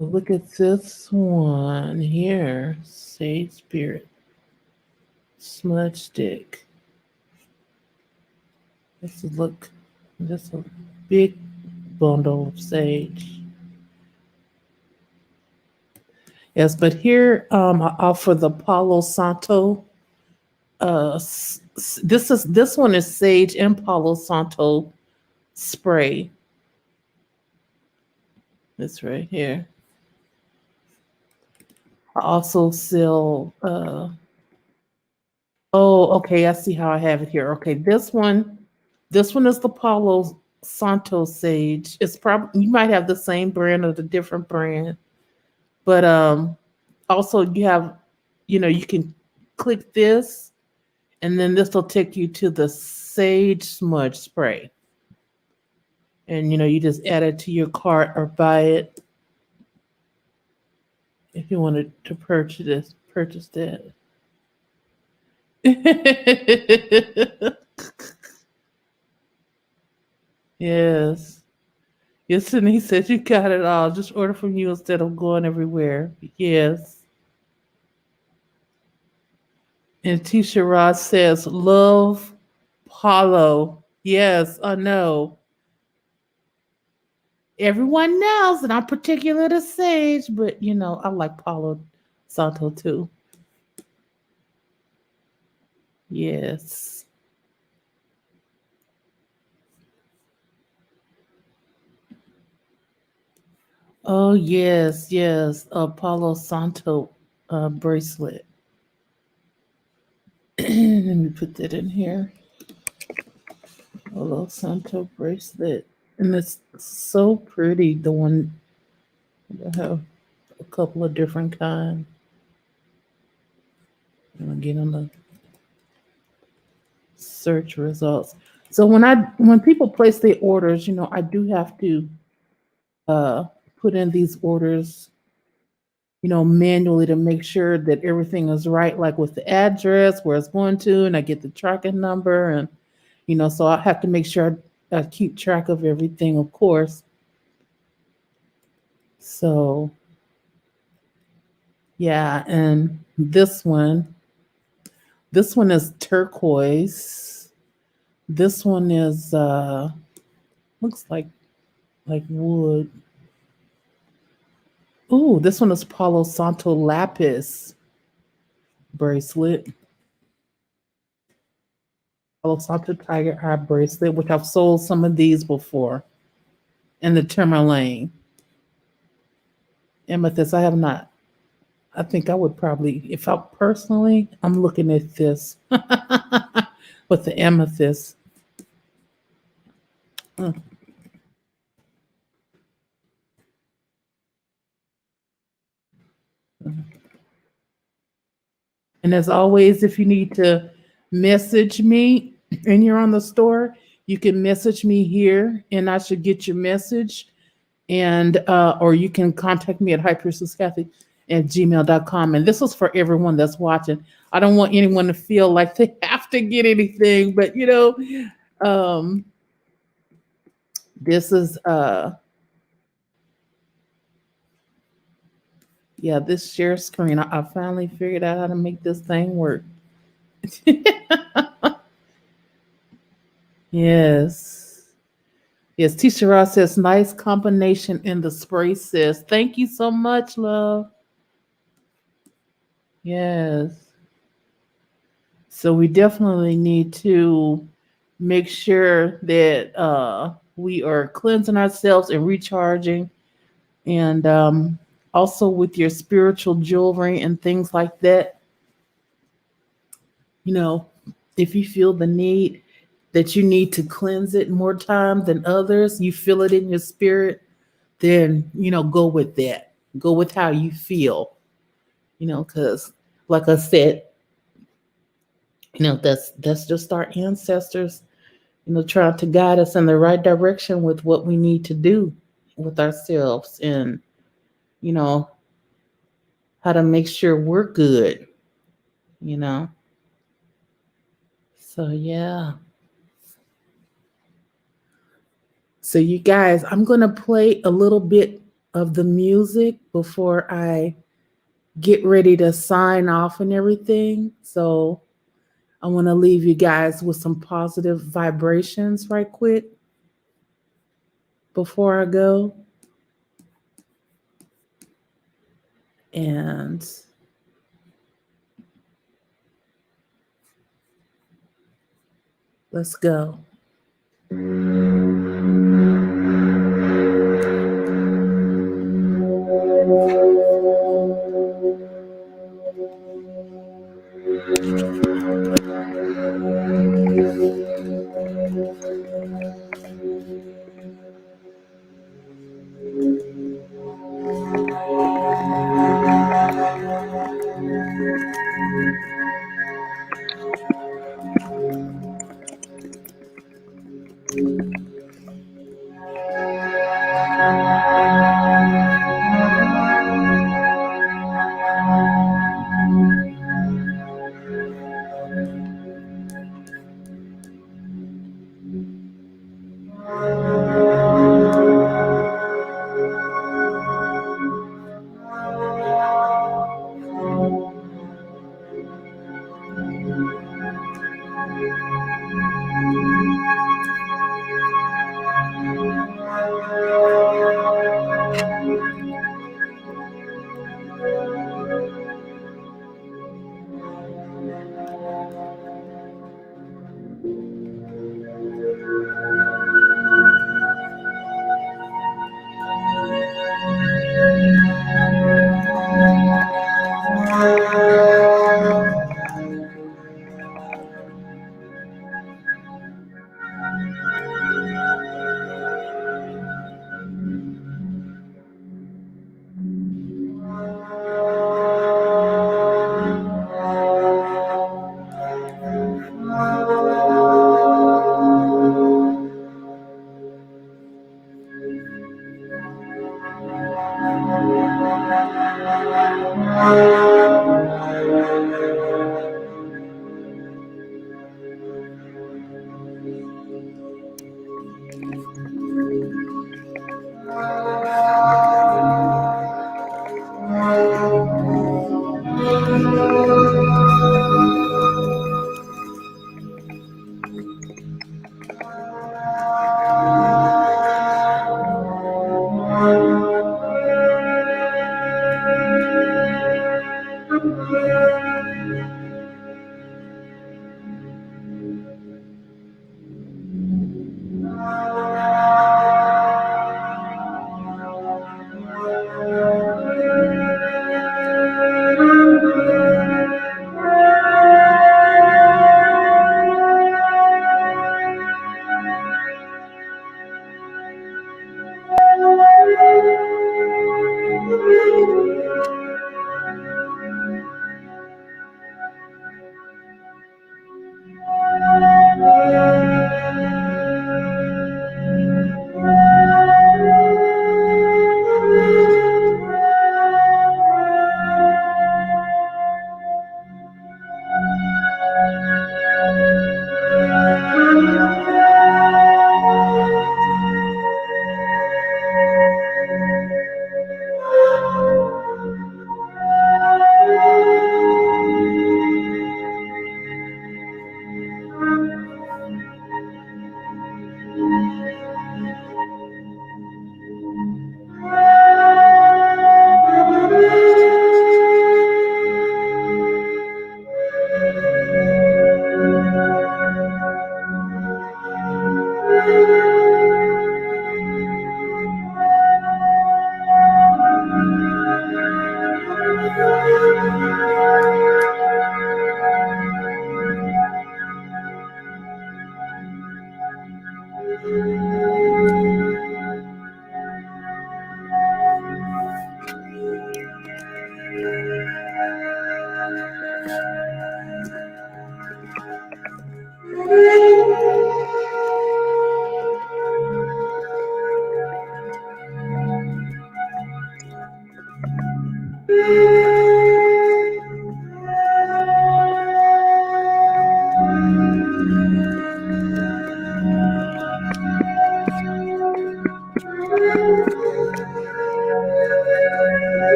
Look at this one here. Sage Spirit Smudge Stick. This a big bundle of sage. Yes, but here I offer the Palo Santo. This one is sage and Palo Santo spray. This right here. I also sell. Oh, okay. I see how I have it here. Okay, this one is the Palo Santo sage. It's probably you might have the same brand or the different brand, But also you have, you can click this, and then this will take you to the sage smudge spray. And you just add it to your cart or buy it if you wanted to purchase that. Yes. Yes, and he said you got it all. Just order from you instead of going everywhere. Yes. And Tisha Ross says, love Paulo. Yes, I know. Everyone knows that I'm particular to Sage, but I like Paulo Santo too. Yes. Oh yes, yes. Paulo Santo bracelet. Let me put that in here. Paulo Santo bracelet. And it's so pretty, the one I have a couple of different kinds. And again on the search results. So when people place their orders, I do have to uh put in these orders, manually to make sure that everything is right, like with the address, where it's going to, and I get the tracking number, and so I have to make sure I keep track of everything, of course. So yeah, and this one is turquoise. This one is looks like wood. Ooh, this one is Palo Santo lapis bracelet. Palo Santo tiger eye bracelet, which I've sold some of these before. And the tourmaline. Amethyst, I have not. I think I would probably, if I personally, I'm looking at this with the amethyst. Mm. And as always, if you need to message me and you're on the store, you can message me here and I should get your message. And or you can contact me at highpriestesskathie at gmail.com. And this is for everyone that's watching. I don't want anyone to feel like they have to get anything, but um, this is yeah, this share screen. I finally figured out how to make this thing work. Yes. Yes, Tisha Ross says, nice combination in the spray, sis. Thank you so much, love. Yes. So we definitely need to make sure that we are cleansing ourselves and recharging. And also with your spiritual jewelry and things like that, you know, if you feel the need that you need to cleanse it more time than others, you feel it in your spirit, then, go with that. Go with how you feel, because like I said, that's just our ancestors, trying to guide us in the right direction with what we need to do with ourselves and, you know, how to make sure we're good, you know. So, yeah. So, you guys, I'm going to play a little bit of the music before I get ready to sign off and everything. So, I want to leave you guys with some positive vibrations right quick before I go. And let's go.